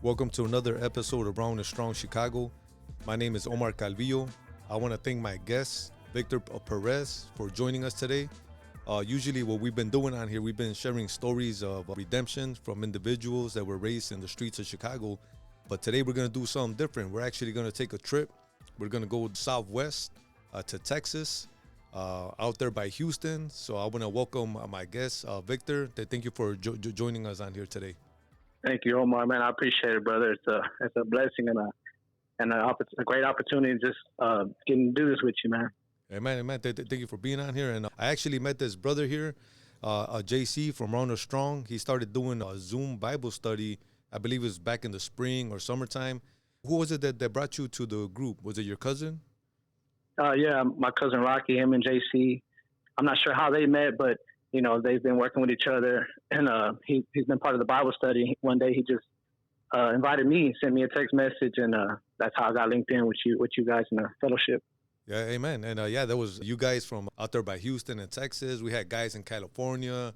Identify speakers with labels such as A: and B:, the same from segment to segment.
A: Welcome to another episode of Brown and Strong Chicago. My name is Omar Calvillo. I want to thank my guest, Victor Perez, for joining us today. Usually what we've been doing on here, we've been sharing stories of redemption from individuals that were raised in the streets of Chicago. But today we're going to do something different. We're actually going to take a trip. We're going to go southwest to Texas, out there by Houston. So I want to welcome my guest, Victor. Thank you for joining us on here today.
B: Thank you, Omar. Man, I appreciate it, brother. It's a blessing and a great opportunity to just getting to do this with you, man.
A: Hey, man, thank you for being on here. And I actually met this brother here, JC from Brown and Strong. He started doing a Zoom Bible study. I believe it was back in the spring or summertime. Who was it that brought you to the group? Was it your cousin?
B: Yeah, my cousin Rocky, him and JC. I'm not sure how they met, but you know, they've been working with each other, and he's been part of the Bible study. One day he just invited me, sent me a text message, and that's how I got linked in with you guys in the fellowship.
A: Yeah, amen. And there was you guys from out there by Houston and Texas. We had guys in California,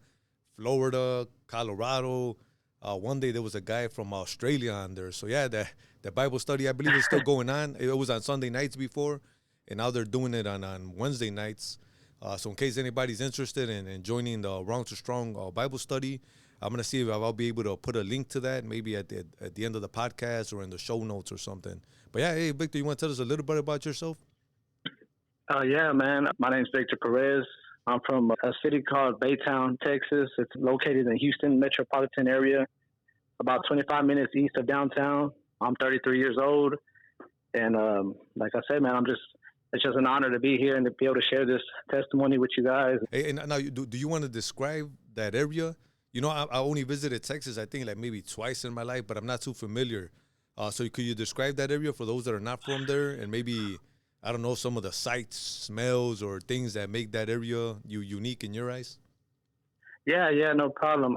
A: Florida, Colorado. One day there was a guy from Australia on there. So yeah, the Bible study, I believe, is still going on. It was on Sunday nights before, and now they're doing it on Wednesday nights. So in case anybody's interested in joining the Brown to Strong Bible study, I'm going to see if I'll be able to put a link to that maybe at the end of the podcast or in the show notes or something. But yeah, hey, Victor, you want to tell us a little bit about yourself?
B: Yeah, man. My name's Victor Perez. I'm from a city called Baytown, Texas. It's located in Houston metropolitan area, about 25 minutes east of downtown. I'm 33 years old. And like I said, man, it's just an honor to be here and to be able to share this testimony with you guys.
A: Hey, and now, do you want to describe that area? You know, I only visited Texas, I think, like maybe twice in my life, but I'm not too familiar. So could you describe that area for those that are not from there, and maybe, I don't know, some of the sights, smells, or things that make that area unique in your eyes?
B: Yeah, no problem.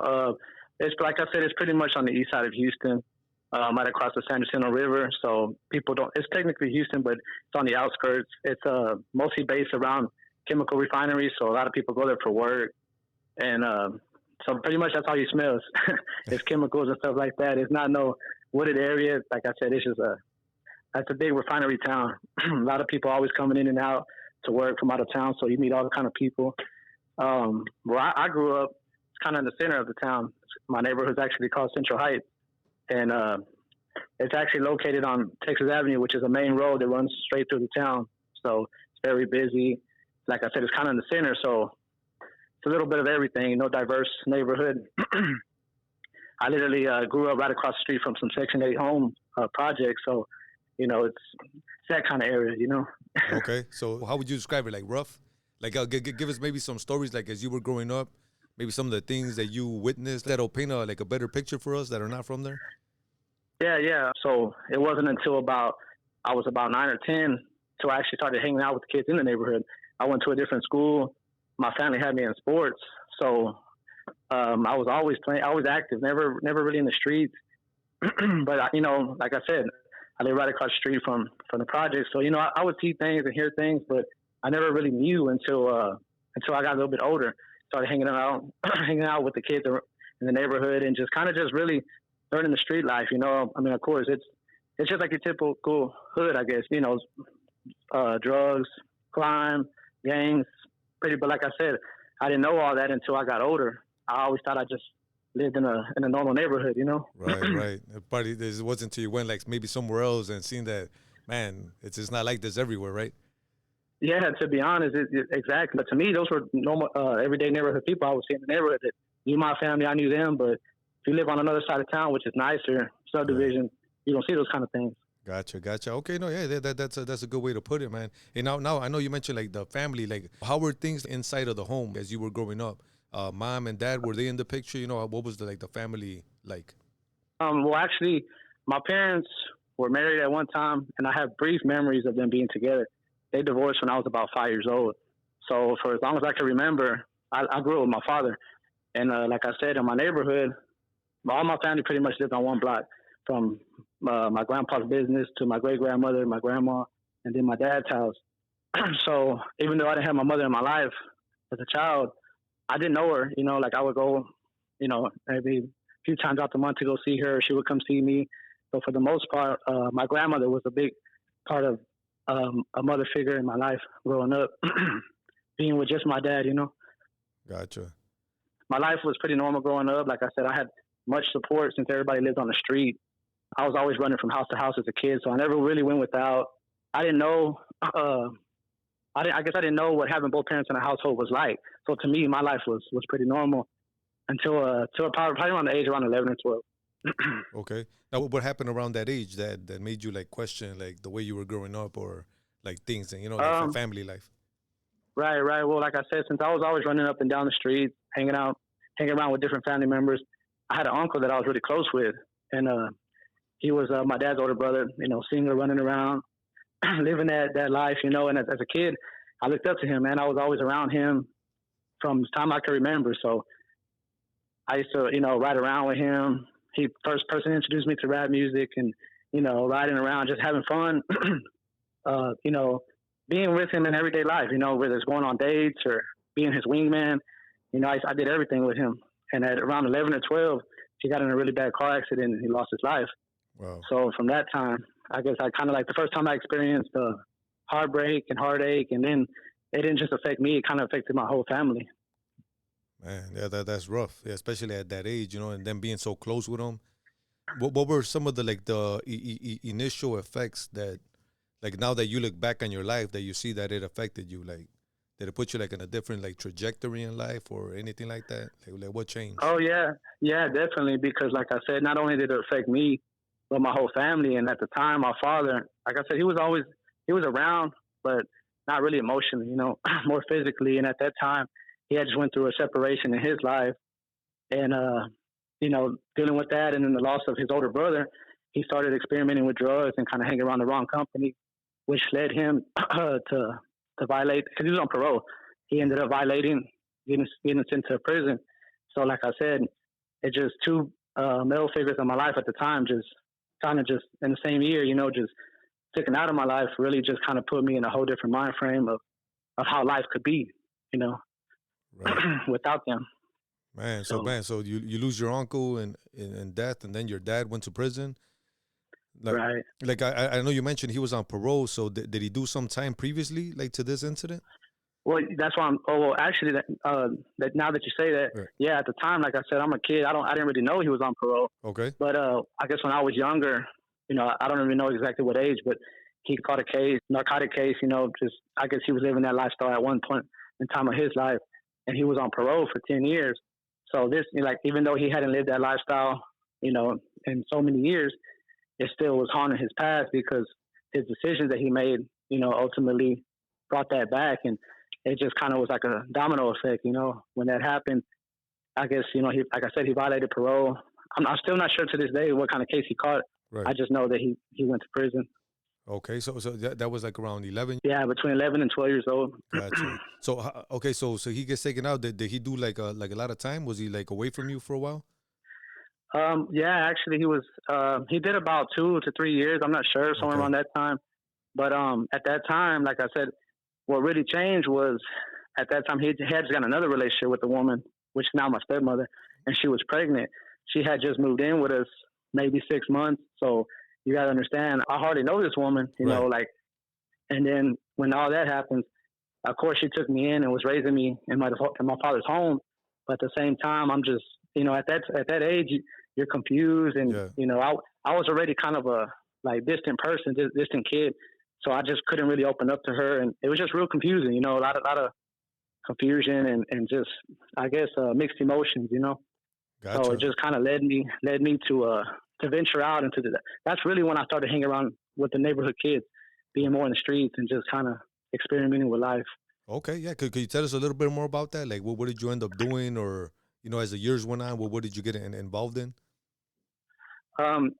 B: It's like I said, it's pretty much on the east side of Houston. Right across the San Jacinto River, so it's technically Houston, but it's on the outskirts. It's mostly based around chemical refineries, so a lot of people go there for work, and so pretty much that's all you smell. It's chemicals and stuff like that. It's not no wooded area. Like I said, it's just that's a big refinery town. A lot of people always coming in and out to work from out of town, so you meet all kind of people. Where I grew up, it's kind of in the center of the town. My neighborhood's actually called Central Heights. And it's actually located on Texas Avenue, which is a main road that runs straight through the town. So it's very busy. Like I said, it's kind of in the center, so it's a little bit of everything, diverse neighborhood. I literally grew up right across the street from some Section 8 home projects, so, it's that kind of area,
A: Okay, so how would you describe it, like rough? Like give us maybe some stories, like as you were growing up, maybe some of the things that you witnessed that'll paint a better picture for us that are not from there?
B: Yeah. So it wasn't until I was about 9 or 10 till I actually started hanging out with the kids in the neighborhood. I went to a different school. My family had me in sports. So I was always playing, always active, never really in the streets. But, like I said, I live right across the street from the project. So, I would see things and hear things, but I never really knew until I got a little bit older. Started hanging out with the kids in the neighborhood and just really learning the street life. I mean, of course, it's just like your typical hood, I guess. Drugs, crime, gangs, But like I said, I didn't know all that until I got older. I always thought I just lived in a normal neighborhood.
A: Right. Probably it wasn't until you went like maybe somewhere else and seen that, man, it's just not like this everywhere, right?
B: Yeah, to be honest, exactly. But to me, those were normal, everyday neighborhood people I was seeing in the neighborhood. That knew my family, I knew them. But if you live on another side of town, which is nicer, subdivision, you don't see those kind of things.
A: Gotcha. Okay, no, yeah, that's a good way to put it, man. And now I know you mentioned like the family, like how were things inside of the home as you were growing up? Mom and dad, were they in the picture? What was the family like?
B: Well, actually, my parents were married at one time, and I have brief memories of them being together. They divorced when I was about 5 years old. So for as long as I can remember, I grew up with my father. And like I said, in my neighborhood, all my family pretty much lived on one block, from my grandpa's business to my great-grandmother, my grandma, and then my dad's house. So even though I didn't have my mother in my life as a child, I didn't know her. I would go, maybe a few times out the month to go see her. She would come see me. So for the most part, my grandmother was a big part of a mother figure in my life growing up, being with just my dad,
A: Gotcha.
B: My life was pretty normal growing up. Like I said, I had much support since everybody lived on the street. I was always running from house to house as a kid, so I never really went without. I didn't know. I guess I didn't know what having both parents in a household was like. So to me, my life was pretty normal until probably around the age around 11 or 12.
A: Okay. Now, what happened around that age that made you like question like the way you were growing up or like things and like family life?
B: Right. Well, like I said, since I was always running up and down the street, hanging around with different family members, I had an uncle that I was really close with, and he was my dad's older brother. Singer, running around, living that life. And as a kid, I looked up to him, man. I was always around him from the time I can remember. So I used to, ride around with him. He first person introduced me to rap music, and riding around, just having fun. Being with him in everyday life. Whether it's going on dates or being his wingman. I did everything with him. And at around 11 or 12, he got in a really bad car accident and he lost his life.
A: Wow.
B: So from that time, I guess I kind of like the first time I experienced heartbreak and heartache, and then it didn't just affect me; it kind of affected my whole family.
A: Man, yeah, that's rough, yeah, especially at that age, and then being so close with them. What were some of the like the initial effects that, like now that you look back on your life, that you see that it affected you? Like, did it put you like in a different like trajectory in life or anything like that? Like what changed?
B: Oh yeah, definitely. Because like I said, not only did it affect me, but my whole family. And at the time, my father, like I said, he was around, but not really emotionally, more physically. And at that time, he had just went through a separation in his life, and dealing with that, and then the loss of his older brother, he started experimenting with drugs and kind of hanging around the wrong company, which led him to violate, because he was on parole. He ended up violating, getting sent to prison. So like I said, it's just two male figures in my life at the time, just kind of just in the same year, just taken out of my life, really just kind of put me in a whole different mind frame of how life could be,
A: Right.
B: without them.
A: So you lose your uncle in death, and then your dad went to prison. Like,
B: right.
A: Like I know you mentioned he was on parole. So did he do some time previously, like to this incident?
B: Well, that's why actually, that now that you say that,
A: Right.
B: yeah, at the time, like I said, I'm a kid. I didn't really know he was on parole.
A: Okay.
B: But I guess when I was younger, I don't even know exactly what age, but he caught a case, narcotic case. Just I guess he was living that lifestyle at one point in time of his life, and he was on parole for 10 years. So this, like, even though he hadn't lived that lifestyle, in so many years, it still was haunting his past, because his decisions that he made, ultimately brought that back. And it just kind of was like a domino effect, when that happened. I guess, he, like I said, he violated parole. I'm still not sure to this day what kind of case he caught.
A: Right.
B: I just know that he went to prison.
A: Okay, so that was like around 11.
B: Yeah, between 11 and 12 years old.
A: Gotcha. So okay, so he gets taken out. Did he do like a lot of time? Was he like away from you for a while?
B: Yeah, actually, he was. He did about 2 to 3 years. I'm not sure, somewhere around that time. But at that time, like I said, what really changed was at that time he had just got another relationship with a woman, which is now my stepmother, and she was pregnant. She had just moved in with us maybe 6 months. So you got to understand, I hardly know this woman, you know, like, and then when all that happens, of course, she took me in and was raising me in my father's home. But at the same time, I'm just, at that age, you're confused. And, I was already kind of a distant person, distant kid. So I just couldn't really open up to her. And it was just real confusing, a lot of confusion and just, I guess, mixed emotions,
A: Gotcha.
B: So it just kind of led me to venture out into that's really when I started hanging around with the neighborhood kids, being more in the streets and just kind of experimenting with life.
A: Okay, yeah. Could you tell us a little bit more about that? Like, what did you end up doing, or as the years went on, what did you get involved in?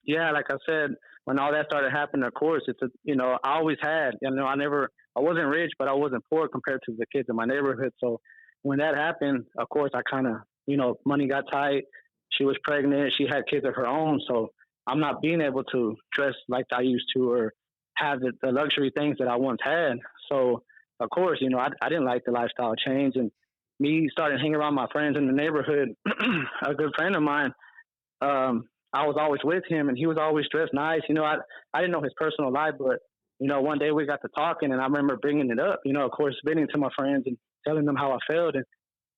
B: Yeah, like I said, when all that started happening, of course, it's I always had, I wasn't rich, but I wasn't poor compared to the kids in my neighborhood. So when that happened, of course, I kind of, money got tight. She was pregnant. She had kids of her own. So I'm not being able to dress like I used to or have the luxury things that I once had. So, of course, I didn't like the lifestyle change. And me started hanging around my friends in the neighborhood. A good friend of mine, I was always with him, and he was always dressed nice. I didn't know his personal life, but one day we got to talking, and I remember bringing it up. Of course, venting to my friends and telling them how I felt, and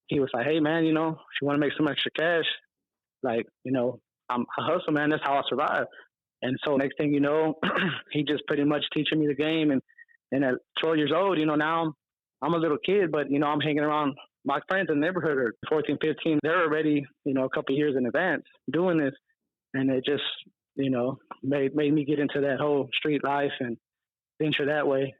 B: he was like, "Hey, man, if you want to make some extra cash, like, I hustle, man. That's how I survive." And so next thing you know, he just pretty much teaching me the game, and at 12 years old, now I'm a little kid, but I'm hanging around my friends in the neighborhood are 14, 15. They're already a couple of years in advance doing this. And it just, made me get into that whole street life and venture that way.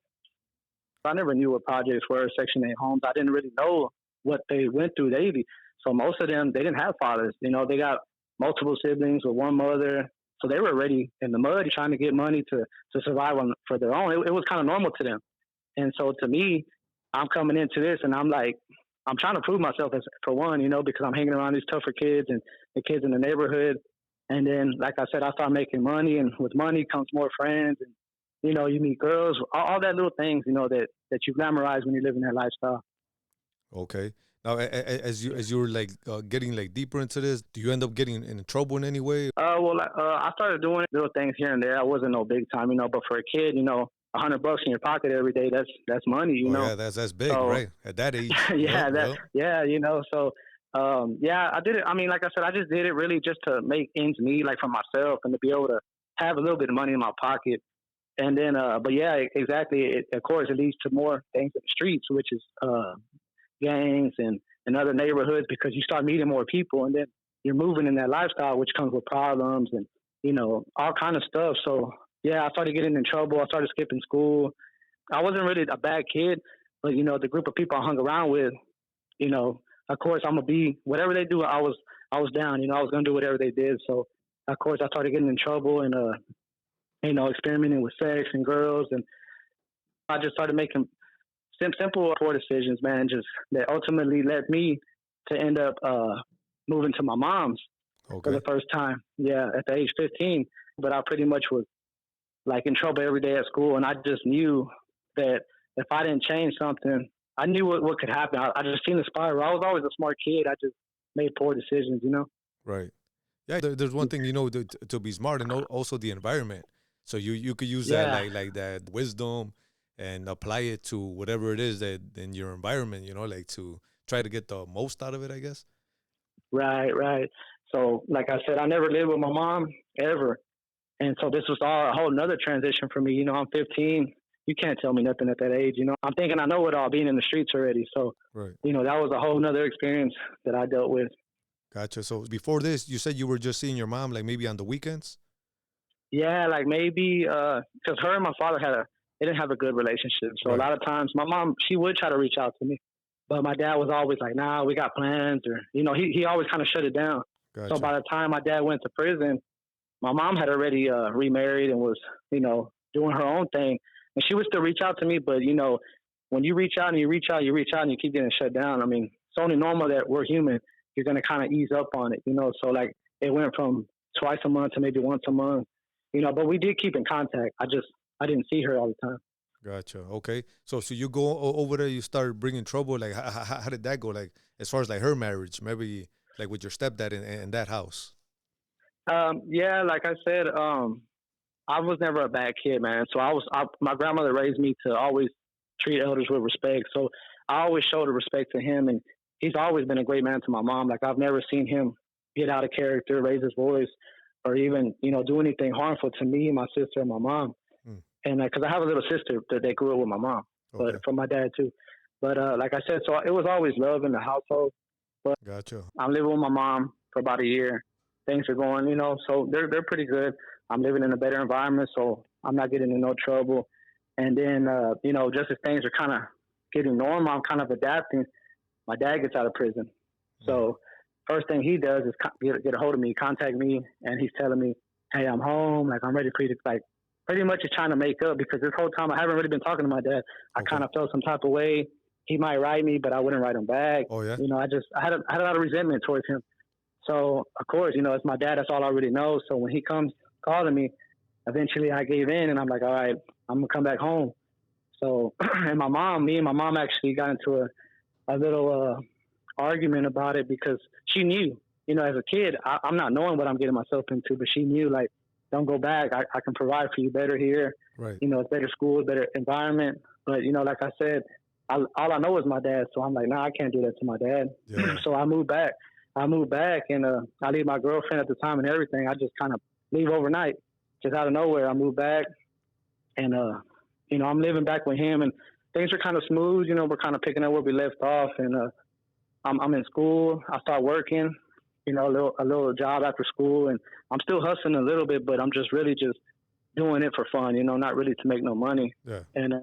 B: I never knew what projects were, Section 8 homes. I didn't really know what they went through daily. So most of them, they didn't have fathers. They got multiple siblings with one mother. So they were already in the mud trying to get money to survive for their own. It was kind of normal to them. And so to me, I'm coming into this and I'm like, I'm trying to prove myself for one, because I'm hanging around these tougher kids and the kids in the neighborhood. And then, like I said, I started making money, and with money comes more friends, and you meet girls, all that little things, that you glamorize when you live in that lifestyle.
A: Okay. Now, as you were like getting like deeper into this, do you end up getting in trouble in any way?
B: I started doing little things here and there. I wasn't no big time, but for a kid, $100 in your pocket every day, that's money,
A: Yeah, that's big,
B: so,
A: right? At that age.
B: Yeah,
A: Yep.
B: so. I did it. I mean, like I said, I just did it really just to make ends meet, like for myself, and to be able to have a little bit of money in my pocket. And then, but yeah, exactly. Of course, it leads to more things in the streets, which is gangs and other neighborhoods, because you start meeting more people, and then you're moving in that lifestyle, which comes with problems and all kind of stuff. So yeah, I started getting in trouble. I started skipping school. I wasn't really a bad kid, but the group of people I hung around with, of course, I'm gonna be whatever they do. I was down. I was gonna do whatever they did. So, of course, I started getting in trouble and experimenting with sex and girls, and I just started making simple poor decisions, man. Just that ultimately led me to end up moving to my mom's for the first time. Yeah, at the age 15. But I pretty much was like in trouble every day at school, and I just knew that if I didn't change something, I knew what could happen. I just seen the spiral. I was always a smart kid. I just made poor decisions,
A: Right. Yeah, there's one thing, to be smart, and also the environment. So you could use that like that wisdom and apply it to whatever it is that in your environment, like to try to get the most out of it, I guess.
B: Right. So like I said, I never lived with my mom ever. And so this was all a whole nother transition for me. I'm 15. You can't tell me nothing at that age. I'm thinking I know it all, being in the streets already. So,
A: right.
B: That was a whole nother experience that I dealt with.
A: Gotcha. So before this, you said you were just seeing your mom, like maybe on the weekends?
B: Yeah, like maybe, because her and my father they didn't have a good relationship. So a lot of times my mom, she would try to reach out to me, but my dad was always like, nah, we got plans, or, he always kind of shut it down.
A: Gotcha.
B: So by the time my dad went to prison, my mom had already remarried and was, doing her own thing. And she would still reach out to me, but, when you reach out and you reach out and you keep getting shut down, I mean, it's only normal that we're human. You're going to kind of ease up on it, So, like, it went from twice a month to maybe once a month, but we did keep in contact. I didn't see her all the time.
A: Gotcha. Okay. So you go over there, you start bringing trouble. Like, how did that go? Like, as far as, like, her marriage, maybe, like, with your stepdad in that house?
B: Yeah, like I said, I was never a bad kid, man. So my grandmother raised me to always treat elders with respect. So I always showed the respect to him, and he's always been a great man to my mom. Like, I've never seen him get out of character, raise his voice, or even, do anything harmful to me, my sister, and my mom. And because I have a little sister that grew up with my mom, but from my dad too. But like I said, so it was always love in the household. But
A: gotcha.
B: I'm living with my mom for about a year. Things are going, so they're pretty good. I'm living in a better environment, so I'm not getting in no trouble. And then, just as things are kind of getting normal, I'm kind of adapting. My dad gets out of prison. So first thing he does is get a hold of me, contact me, and he's telling me, hey, I'm home. Like, I'm ready for you to, like, pretty much is trying to make up, because this whole time I haven't really been talking to my dad. I kind of felt some type of way. He might write me, but I wouldn't write him back.
A: Oh, yeah?
B: I had a lot of resentment towards him. So, of course, it's my dad. That's all I really know. So when he comes calling me, eventually I gave in, and I'm like, all right, I'm going to come back home. So, and me and my mom actually got into a little argument about it, because she knew. you know, as a kid, I'm not knowing what I'm getting myself into, but she knew, like, don't go back. I can provide for you better here.
A: Right.
B: You know, it's better school, better environment. But, you know, like I said, all I know is my dad. So I'm like, nah, I can't do that to my dad.
A: Yeah.
B: So I moved back. And I leave my girlfriend at the time and everything. I just kind of leave overnight, just out of nowhere. I moved back, and you know, I'm living back with him, and things are kind of smooth. You know, we're kind of picking up where we left off, and I'm in school. I start working, you know, a little job after school, and I'm still hustling a little bit, but I'm just really just doing it for fun. You know, not really to make no money.
A: Yeah.
B: And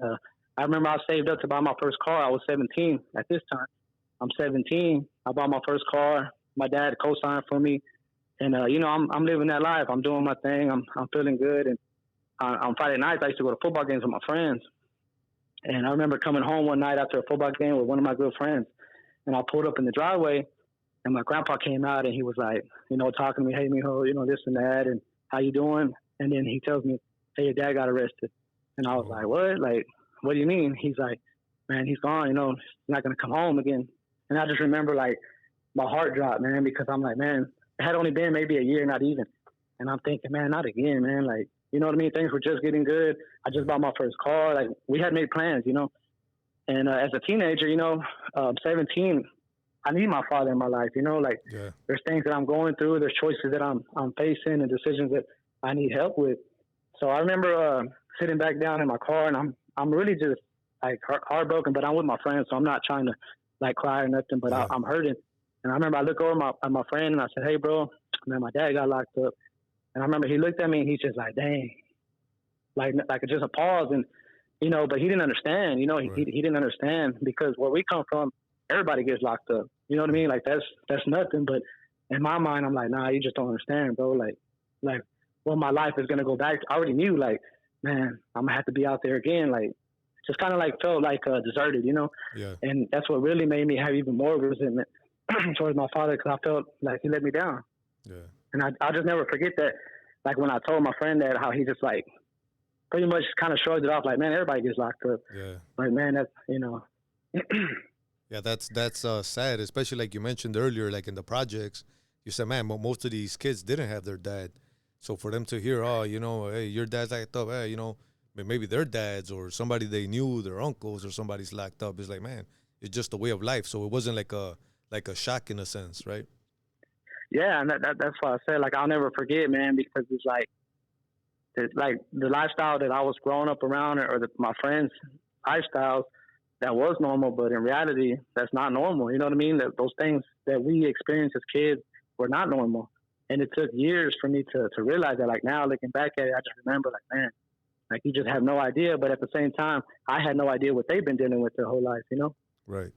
B: I remember I saved up to buy my first car. I was 17 at this time. I'm 17. I bought my first car. My dad co-signed for me, and you know, I'm living that life. I'm doing my thing. I'm feeling good. And on Friday nights, I used to go to football games with my friends. And I remember coming home one night after a football game with one of my good friends, and I pulled up in the driveway, and my grandpa came out, and he was like, you know, talking to me, hey, mijo, you know, this and that, and how you doing? And then he tells me, hey, your dad got arrested. And I was like, what? Like, what do you mean? He's like, man, he's gone. You know, he's not gonna come home again. And I just remember, like, my heart dropped, man, because I'm like, man, it had only been maybe a year, not even. And I'm thinking, man, not again, man. Like, you know what I mean? Things were just getting good. I just bought my first car. Like, we had made plans, you know. And as a teenager, you know, 17, I need my father in my life, you know. Like, there's things that I'm going through. There's choices that I'm facing and decisions that I need help with. So I remember sitting back down in my car, and I'm really just, like, heartbroken, but I'm with my friends, so I'm not trying to, like, cry or nothing, but I'm hurting. And I remember I look over at my friend, and I said, hey, bro, man, my dad got locked up. And I remember he looked at me, and he's just like, dang. Like just a pause. And, you know, but he didn't understand. You know, he didn't understand, because where we come from, everybody gets locked up. You know what I mean? Like, that's nothing. But in my mind, I'm like, nah, you just don't understand, bro. Like, well, my life is going to go back. I already knew, like, man, I'm going to have to be out there again. Like, just kind of like felt like deserted, you know?
A: Yeah.
B: And that's what really made me have even more resentment towards my father, because I felt like he let me down.
A: Yeah.
B: And I'll just never forget that. Like, when I told my friend that, how he just, like, pretty much kind of shrugged it off, like, man, everybody gets locked up.
A: Yeah.
B: Like, man, that's, you know.
A: Yeah, that's sad, especially like you mentioned earlier, like in the projects, you said, man, most of these kids didn't have their dad. So for them to hear, oh, you know, hey, your dad's locked up, hey, you know, maybe their dads or somebody they knew, their uncles or somebody's locked up, it's like, man, it's just a way of life. So it wasn't like a shock in a sense, right?
B: Yeah, and that's why I said, like, I'll never forget, man, because it's like the lifestyle that I was growing up around, or my friends' lifestyles, that was normal, but in reality, that's not normal. You know what I mean? That those things that we experienced as kids were not normal. And it took years for me to realize that. Like, now, looking back at it, I just remember, like, man, like, you just have no idea. But at the same time, I had no idea what they've been dealing with their whole life, you know?
A: Right.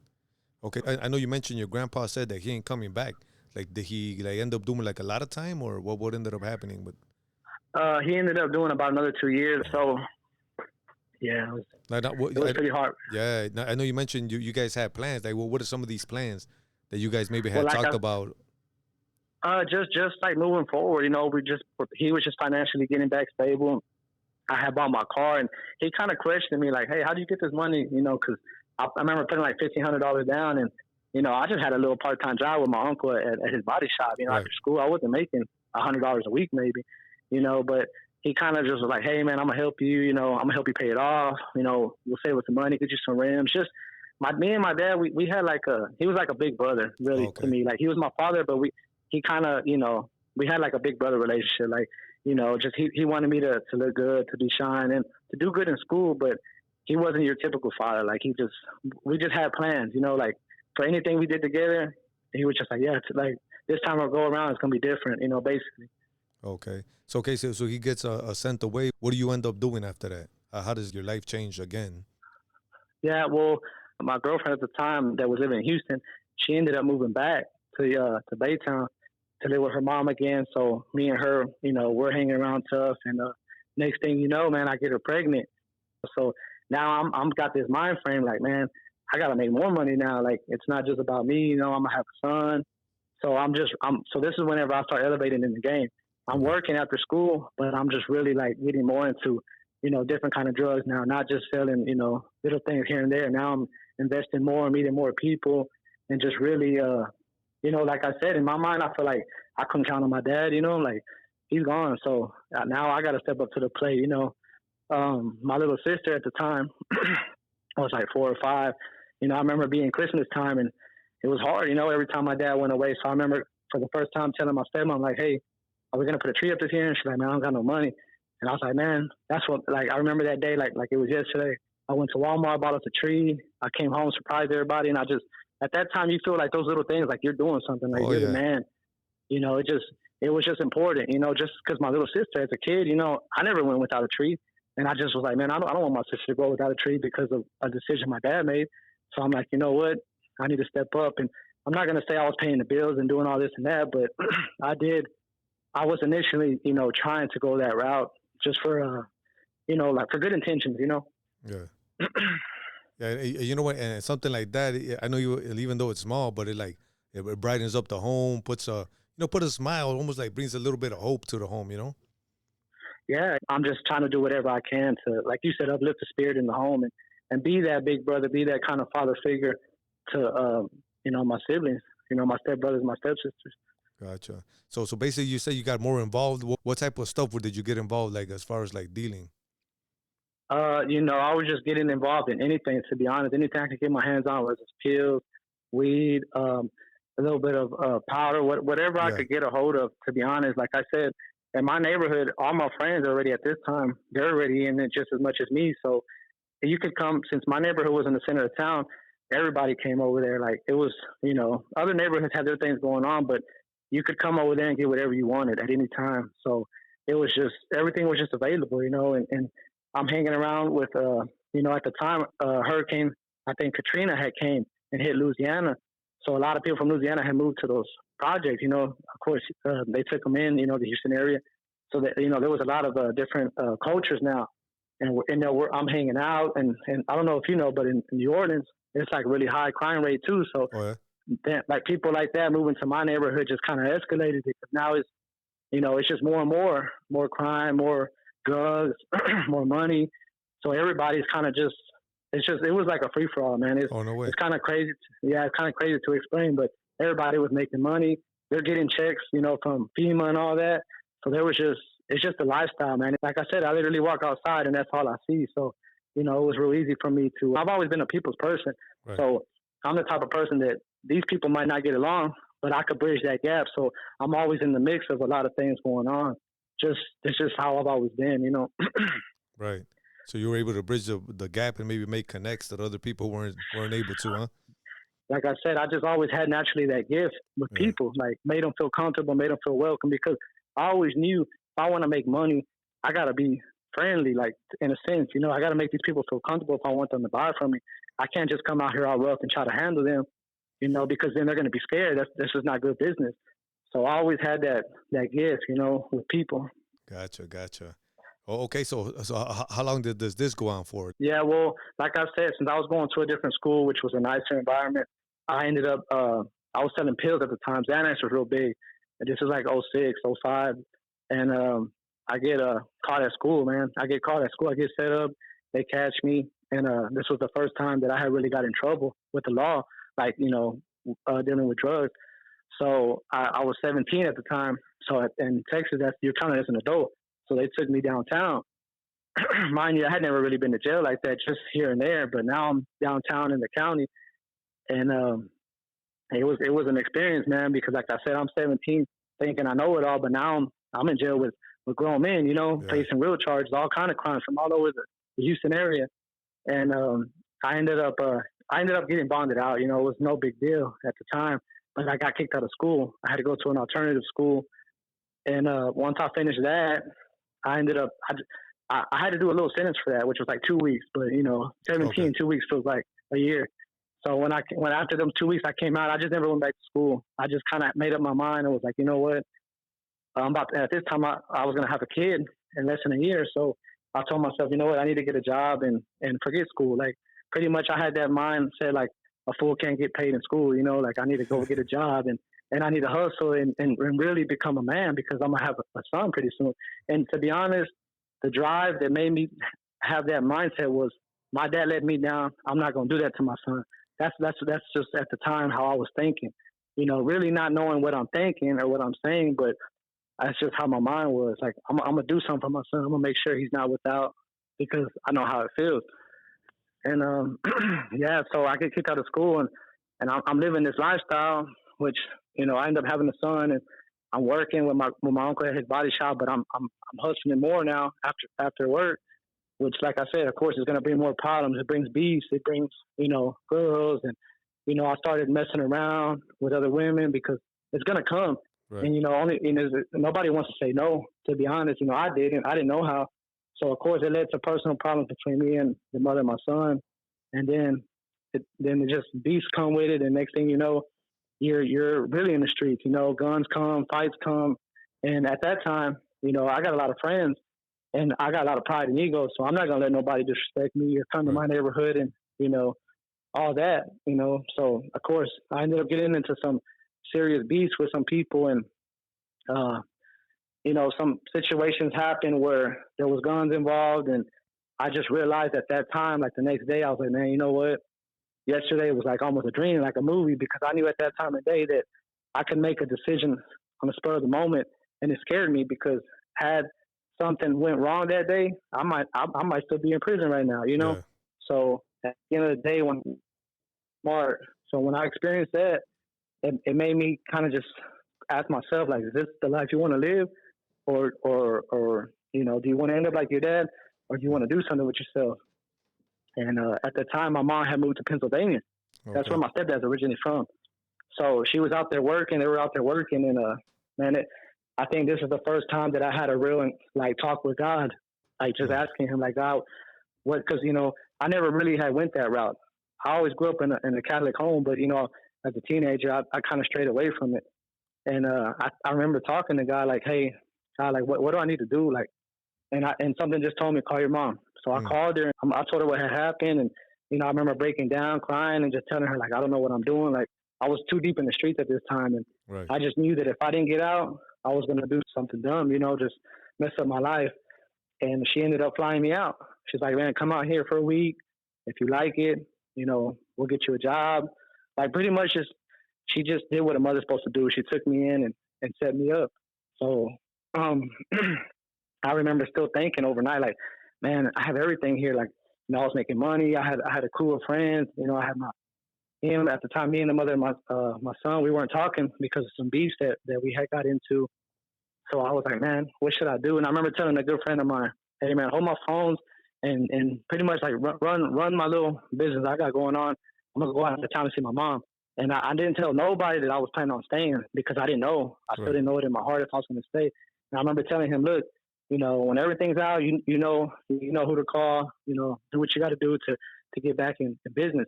A: Okay. I know you mentioned your grandpa said that he ain't coming back. Like, did he like end up doing like a lot of time, or what ended up happening with?
B: He ended up doing about another 2 years. So, yeah, it was pretty hard.
A: Yeah. I know you mentioned you guys had plans. Like, what are some of these plans that you guys maybe had talked about?
B: Just like moving forward, you know, he was just financially getting back stable. I had bought my car, and he kind of questioned me, like, hey, how do you get this money? You know, because I remember putting like $1,500 down, and, you know, I just had a little part-time job with my uncle at his body shop, you know, after school. I wasn't making $100 a week maybe, you know, but he kind of just was like, hey, man, I'm going to help you, you know, I'm going to help you pay it off. You know, we'll save with some money, get you some rims. Just me and my dad, we had like he was like a big brother, really, to me. Like, he was my father, but he kind of, you know, we had like a big brother relationship. Like, you know, just he wanted me to look good, to be shine, and to do good in school, but he wasn't your typical father. Like, we just had plans, you know, like, for anything we did together, he was just like, yeah, like, this time I'll go around, it's going to be different, you know, basically.
A: Okay. So he gets sent away. What do you end up doing after that? How does your life change again?
B: Yeah, well, my girlfriend at the time that was living in Houston, she ended up moving back to Baytown to live with her mom again. So me and her, you know, we're hanging around tough. And next thing you know, man, I get her pregnant. So now I'm got this mind frame, like, man, I got to make more money now. Like, it's not just about me, you know, I'm going to have a son. So so this is whenever I start elevating in the game. I'm working after school, but I'm just really, like, getting more into, you know, different kind of drugs now, not just selling, you know, little things here and there. Now I'm investing more, meeting more people, and just really like I said, in my mind, I feel like I couldn't count on my dad. Like he's gone, so now I got to step up to the plate. My little sister at the time was like 4 or 5. I remember being Christmas time, and it was hard. Every time my dad went away. So I remember for the first time telling my stepmom, like, "Hey, are we gonna put a tree up this year?" And she's like, "Man, I don't got no money." And I was like, "Man, that's what." Like I remember that day, like it was yesterday. I went to Walmart, bought us a tree. I came home, surprised everybody, and I just at that time you feel like those little things, like you're doing something, like
A: Oh
B: you're the
A: yeah.
B: man. It was just important. Just because my little sister as a kid, I never went without a tree, and I just was like, man, I don't want my sister to go without a tree because of a decision my dad made. So I'm like, you know what, I need to step up, and I'm not gonna say I was paying the bills and doing all this and that, but I did. I was initially, trying to go that route just for, like for good intentions.
A: Yeah. Yeah, you know what, and something like that. I know you, even though it's small, but it brightens up the home, puts a put a smile, almost like brings a little bit of hope to the home.
B: Yeah, I'm just trying to do whatever I can to, like you said, uplift the spirit in the home and be that big brother, be that kind of father figure to, my siblings, my stepbrothers, my stepsisters.
A: Gotcha. So basically, you say you got more involved. What type of stuff did you get involved, like as far as like dealing?
B: I was just getting involved in anything, to be honest. Anything I could get my hands on, whether it's pills, weed, a little bit of powder, whatever I
A: Yeah.
B: could get a hold of, to be honest. Like I said, in my neighborhood, all my friends already at this time, they're already in it just as much as me. So you could come, since my neighborhood was in the center of town, everybody came over there. Like it was, other neighborhoods had their things going on, but you could come over there and get whatever you wanted at any time. So it was just, everything was just available, and I'm hanging around with, at the time, Hurricane, I think Katrina had came and hit Louisiana. So a lot of people from Louisiana had moved to those projects. Of course, they took them in, the Houston area. So that, there was a lot of different cultures now. And, I'm hanging out. And I don't know if you know, but in New Orleans, it's like really high crime rate too. So
A: Oh yeah.
B: like people like that moving to my neighborhood just kind of escalated it. Because now it's just more and more crime, more drugs, more money. So everybody's kind of just, it was like a free for all, man.
A: Oh no way.
B: It's kind of crazy. It's kind of crazy to explain, but everybody was making money. They're getting checks, from FEMA and all that. So it's just a lifestyle, man. Like I said, I literally walk outside and that's all I see. So, it was real easy for me I've always been a people's person.
A: Right.
B: So I'm the type of person that these people might not get along, but I could bridge that gap. So I'm always in the mix of a lot of things going on. It's just how I've always been.
A: Right. So you were able to bridge the gap and maybe make connects that other people weren't able to, huh?
B: Like I said, I just always had naturally that gift with
A: Yeah.
B: people, like made them feel comfortable, made them feel welcome, because I always knew if I want to make money, I got to be friendly, like in a sense, I got to make these people feel comfortable if I want them to buy from me. I can't just come out here all rough and try to handle them, because then they're going to be scared. That's just not good business. So I always had that gift, with people.
A: Gotcha. Oh, okay. So how long does this go on for?
B: Yeah, well, like I said, since I was going to a different school, which was a nicer environment, I ended up, I was selling pills at the time. Xanax was real big. And this was like '06, '05. And I get caught at school, man. I get caught at school. I get set up. They catch me. And this was the first time that I had really got in trouble with the law, like, dealing with drugs. So I was 17 at the time. So in Texas, you're counted as an adult. So they took me downtown. Mind you, I had never really been to jail like that, just here and there. But now I'm downtown in the county, and it was an experience, man. Because like I said, I'm 17, thinking I know it all, but now I'm in jail with grown men,
A: Yeah.
B: facing real charges, all kind of crimes from all over the Houston area. And I ended up getting bonded out. It was no big deal at the time, but I got kicked out of school. I had to go to an alternative school, and once I finished that, I ended up I had to do a little sentence for that, which was like 2 weeks. But 17,
A: Okay.
B: 2 weeks feels like a year. So when after them 2 weeks I came out, I just never went back to school. I just kind of made up my mind. I was like, you know what? At this time I was gonna have a kid in less than a year. So I told myself, you know what? I need to get a job and forget school. Like pretty much I had that mindset, like a fool can't get paid in school. Like I need to go get a job and I need to hustle and really become a man, because I'm gonna have a son pretty soon. And to be honest, the drive that made me have that mindset was my dad let me down. I'm not gonna do that to my son. That's just at the time how I was thinking. really not knowing what I'm thinking or what I'm saying, but that's just how my mind was. Like, I'm gonna do something for my son. I'm gonna make sure he's not without because I know how it feels. And yeah, so I get kicked out of school, and I'm living this lifestyle, which I end up having a son, and I'm working with my uncle at his body shop, but I'm hustling more now after work, which, like I said, of course, is going to bring more problems. It brings beefs. It brings girls, and I started messing around with other women because it's going to come.
A: Right.
B: And nobody wants to say no. To be honest, I didn't know how. So of course, it led to personal problems between me and the mother of my son, and then it just beefs come with it. And next thing you know, you're really in the streets. Guns come, fights come, and at that time, I got a lot of friends, and I got a lot of pride and ego. So I'm not gonna let nobody disrespect me or come to my neighborhood and all that. So of course, I ended up getting into some serious beefs with some people, and some situations happened where there was guns involved, and I just realized at that time, like the next day, I was like, man, you know what? Yesterday was like almost a dream, like a movie, because I knew at that time of day that I could make a decision on the spur of the moment, and it scared me because had something went wrong that day, I might still be in prison right now,
A: Yeah.
B: So at the end of the day, when I experienced that, it made me kind of just ask myself, like, is this the life you want to live, or do you want to end up like your dad, or do you want to do something with yourself? And at the time, my mom had moved to Pennsylvania. Okay. That's where my stepdad's originally from. So she was out there working. They were out there working, and I think this is the first time that I had a real talk with God, just asking him, like, God, what? Because I never really had went that route. I always grew up in a Catholic home, but as a teenager, I kind of strayed away from it. And I remember talking to God, like, hey, God, like, what do I need to do? Like, and something just told me, call your mom. So I called her. I told her what had happened, and I remember breaking down, crying, and just telling her, like, I don't know what I'm doing. Like, I was too deep in the streets at this time, and I just knew that if I didn't get out, I was going to do something dumb, just mess up my life. And she ended up flying me out. She's like, man, come out here for a week. If you like it, we'll get you a job. Like, pretty much she just did what a mother's supposed to do. She took me in and set me up. So I remember still thinking overnight, like, man, I have everything here. Like, I was making money. I had a crew of friends. I had him at the time, me and the mother of my son, we weren't talking because of some beefs that we had got into. So I was like, man, what should I do? And I remember telling a good friend of mine, hey, man, hold my phones and pretty much like run my little business I got going on. I'm going to go out of town to see my mom. And I didn't tell nobody that I was planning on staying because I didn't know. I still didn't know it in my heart if I was going to stay. And I remember telling him, look, when everything's out, you know who to call, do what you got to do to get back in business.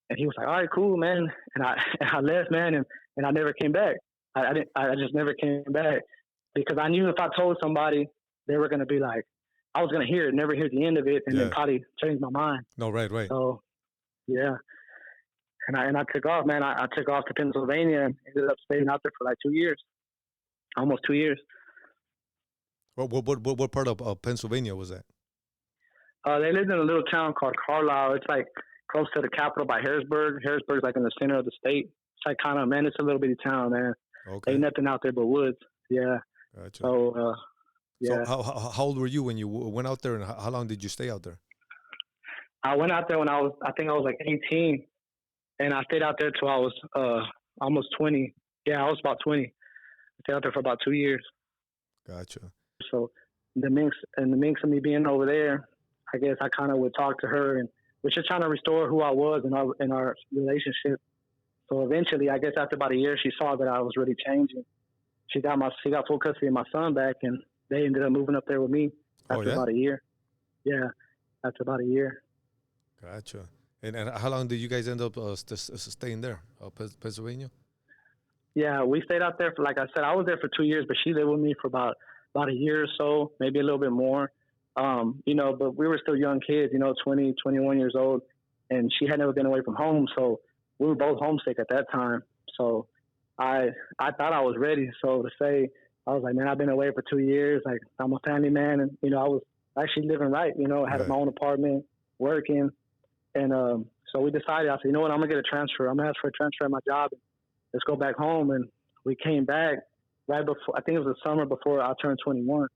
B: And he was like, all right, cool, man. And I left, man, and I never came back. I just never came back because I knew if I told somebody, they were going to be like, I was going to hear it, never hear the end of it, and then probably change my mind.
A: No, right.
B: So, yeah. And I took off, man. I took off to Pennsylvania and ended up staying out there for like 2 years, almost 2 years.
A: What part of Pennsylvania was that?
B: They lived in a little town called Carlisle. It's like close to the capital by Harrisburg. Harrisburg's like in the center of the state. It's like kind of, man, it's a little bitty town, man. Okay. Ain't nothing out there but woods. Yeah.
A: Gotcha.
B: So, yeah.
A: So how old were you when you went out there, and how long did you stay out there?
B: I went out there when I think I was like 18, and I stayed out there till I was almost 20. Yeah, I was about 20. I stayed out there for about 2 years.
A: Gotcha.
B: So the mix of me being over there, I guess I kind of would talk to her and was just trying to restore who I was in our relationship. So eventually, I guess after about a year, she saw that I was really changing. She got full custody of my son back, and they ended up moving up there with me after about a year. Yeah, after about a year.
A: Gotcha. And how long did you guys end up staying there, Pennsylvania?
B: Yeah, we stayed out there for, like I said, I was there for 2 years, but she lived with me for about a year or so, maybe a little bit more. But we were still young kids, 20, 21 years old, and she had never been away from home, so we were both homesick at that time. So I thought I was ready. So to say, I was like, man, I've been away for 2 years. Like, I'm a family man, and I was actually living right. I had my own apartment, working, and so we decided. I said, you know what, I'm gonna get a transfer. I'm gonna ask for a transfer at my job. let's go back home. And we came back right before, I think it was the summer before I turned 21.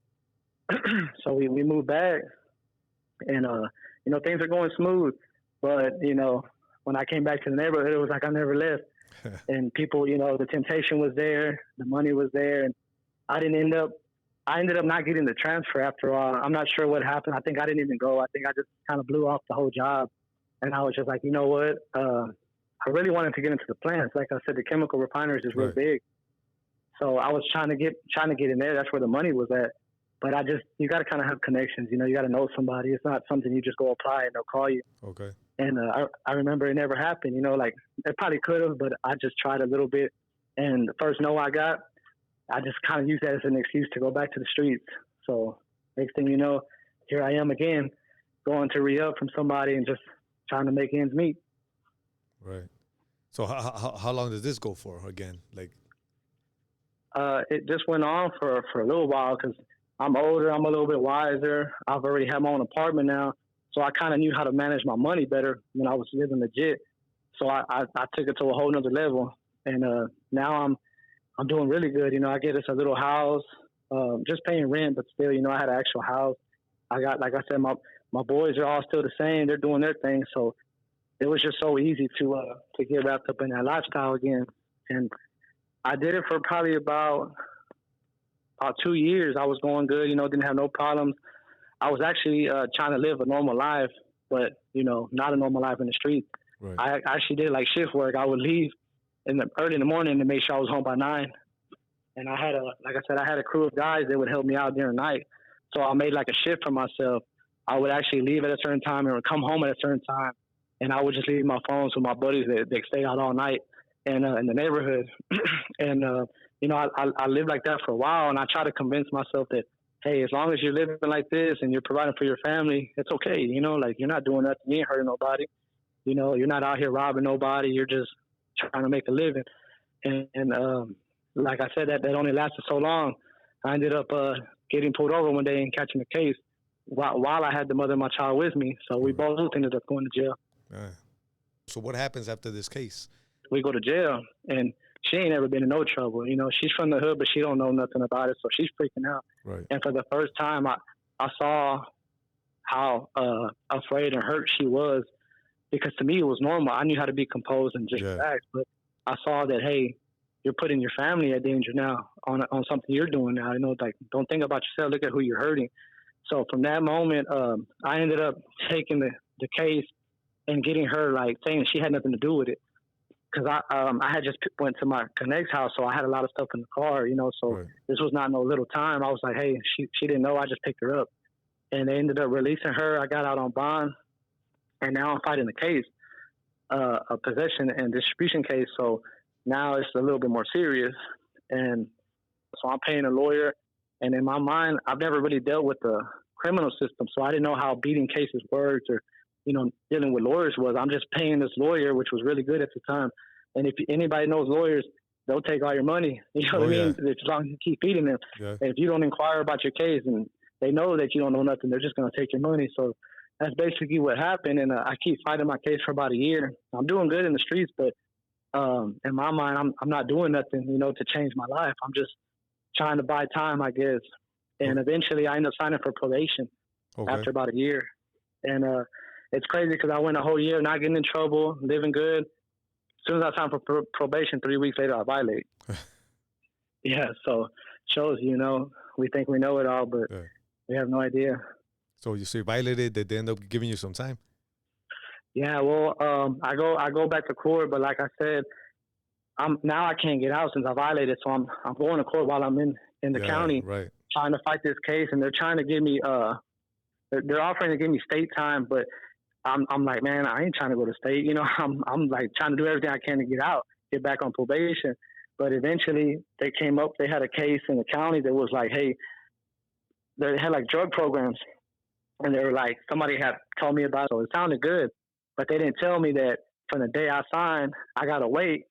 B: So we moved back, and things are going smooth. But when I came back to the neighborhood, it was like I never left. And people, the temptation was there, the money was there, and I ended up not getting the transfer after all. I'm not sure what happened. I think I didn't even go. I think I just kind of blew off the whole job, and I was just like, you know what? I really wanted to get into the plants. Like I said, the chemical refineries is real big, so I was trying to get in there. That's where the money was at. But you got to kind of have connections. You got to know somebody. It's not something you just go apply and they'll call you.
A: Okay.
B: And I remember it never happened. Like it probably could have, but I just tried a little bit. And the first no I got, I just kind of used that as an excuse to go back to the streets. So next thing you know, here I am again, going to re-up from somebody and just trying to make ends meet.
A: Right. So how long does this go for again? Like,
B: it just went on for a little while because I'm older. I'm a little bit wiser. I've already had my own apartment now. So I kind of knew how to manage my money better when I was living legit. So I took it to a whole nother level. And now I'm doing really good. I get us a little house, just paying rent, but still, I had an actual house. I got, like I said, my boys are all still the same. They're doing their thing. So it was just so easy to get wrapped up in that lifestyle again. And I did it for probably about 2 years. I was going good, didn't have no problems. I was actually trying to live a normal life, but, not a normal life in the street.
A: Right.
B: I actually did like shift work. I would leave early in the morning to make sure I was home by 9. And I had a crew of guys that would help me out during the night. So I made like a shift for myself. I would actually leave at a certain time and would come home at a certain time. And I would just leave my phones with my buddies that stay out all night and in the neighborhood. And, I lived like that for a while. And I try to convince myself that, hey, as long as you're living like this and you're providing for your family, it's okay. Like you're not doing nothing. You ain't hurting nobody. You're not out here robbing nobody. You're just trying to make a living. And like I said, that only lasted so long. I ended up getting pulled over one day and catching a case while I had the mother of my child with me. So we both ended up going to jail.
A: So what happens after this case?
B: We go to jail, and she ain't ever been in no trouble. She's from the hood, but she don't know nothing about it, so she's freaking out.
A: Right.
B: And for the first time, I saw how afraid and hurt she was, because to me it was normal. I knew how to be composed and just relax, but I saw that, hey, you're putting your family at danger now on something you're doing now. Like, don't think about yourself. Look at who you're hurting. So from that moment, I ended up taking the case and getting her, like, saying she had nothing to do with it. Because I had just went to my connect's house, so I had a lot of stuff in the car, so this was not no little time. I was like, hey, she didn't know. I just picked her up. And they ended up releasing her. I got out on bond, and now I'm fighting the case, a possession and distribution case. So now it's a little bit more serious. And so I'm paying a lawyer. And in my mind, I've never really dealt with the criminal system, so I didn't know how beating cases worked or dealing with lawyers was. I'm just paying this lawyer, which was really good at the time. And if anybody knows lawyers, they'll take all your money. You know what I mean? As long as you keep feeding them. Yeah. And if you don't inquire about your case and they know that you don't know nothing, they're just going to take your money. So that's basically what happened. And I keep fighting my case for about a year. I'm doing good in the streets, but in my mind, I'm not doing nothing, to change my life. I'm just trying to buy time, I guess. And eventually I ended up signing for probation after about a year. And it's crazy because I went a whole year not getting in trouble, living good. As soon as I signed for probation, 3 weeks later, I violate. Yeah, so shows, we think we know it all, but we have no idea.
A: So you violated, did they end up giving you some time?
B: Yeah, well, I go back to court, but like I said, I can't get out since I violated, so I'm going to court while I'm in the county, trying to fight this case, and they're trying to give me they're offering to give me state time, but I'm like, man, I ain't trying to go to state. I'm like trying to do everything I can to get back on probation. But eventually they came up, they had a case in the county that was like, hey, they had like drug programs. And they were like, somebody had told me about it. So it sounded good, but they didn't tell me that from the day I signed, I got to wait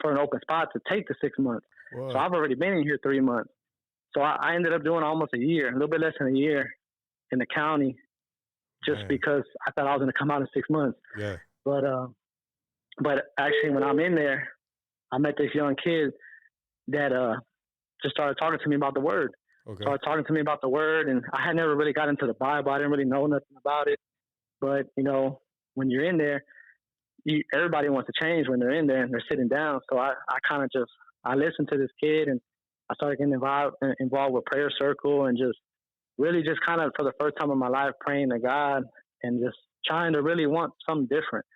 B: for an open spot to take the 6 months. Whoa. So I've already been in here 3 months. So I ended up doing almost a year, a little bit less than a year in the county, just because I thought I was going to come out in 6 months. Yeah. But actually, when I'm in there, I met this young kid that just started talking to me about the word.
A: Okay.
B: Started talking to me about the word, and I had never really got into the Bible. I didn't really know nothing about it. But when you're in there, everybody wants to change when they're in there and they're sitting down. So I kind of just I listened to this kid, and I started getting involved with prayer circle, and just really just kind of for the first time in my life praying to God and just trying to really want something different.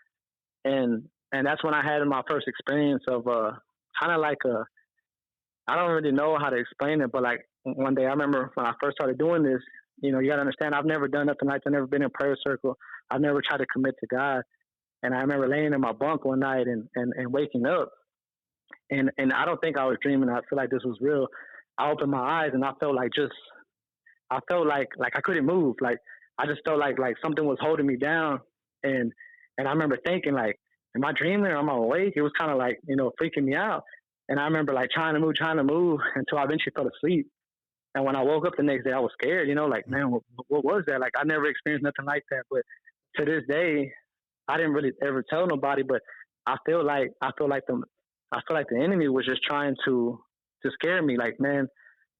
B: And that's when I had my first experience of kind of like a I don't really know how to explain it, but like one day I remember when I first started doing this, you got to understand I've never done nothing like that. I've never been in prayer circle. I've never tried to commit to God. And I remember laying in my bunk one night and waking up. And I don't think I was dreaming. I feel like this was real. I opened my eyes and I felt like I couldn't move. Like I just felt like something was holding me down. And I remember thinking like, am I dreaming or am I awake? It was kind of like, freaking me out. And I remember like trying to move until I eventually fell asleep. And when I woke up the next day, I was scared, like, man, what was that? Like I never experienced nothing like that. But to this day, I didn't really ever tell nobody, but I feel like the enemy was just trying to scare me, like, man,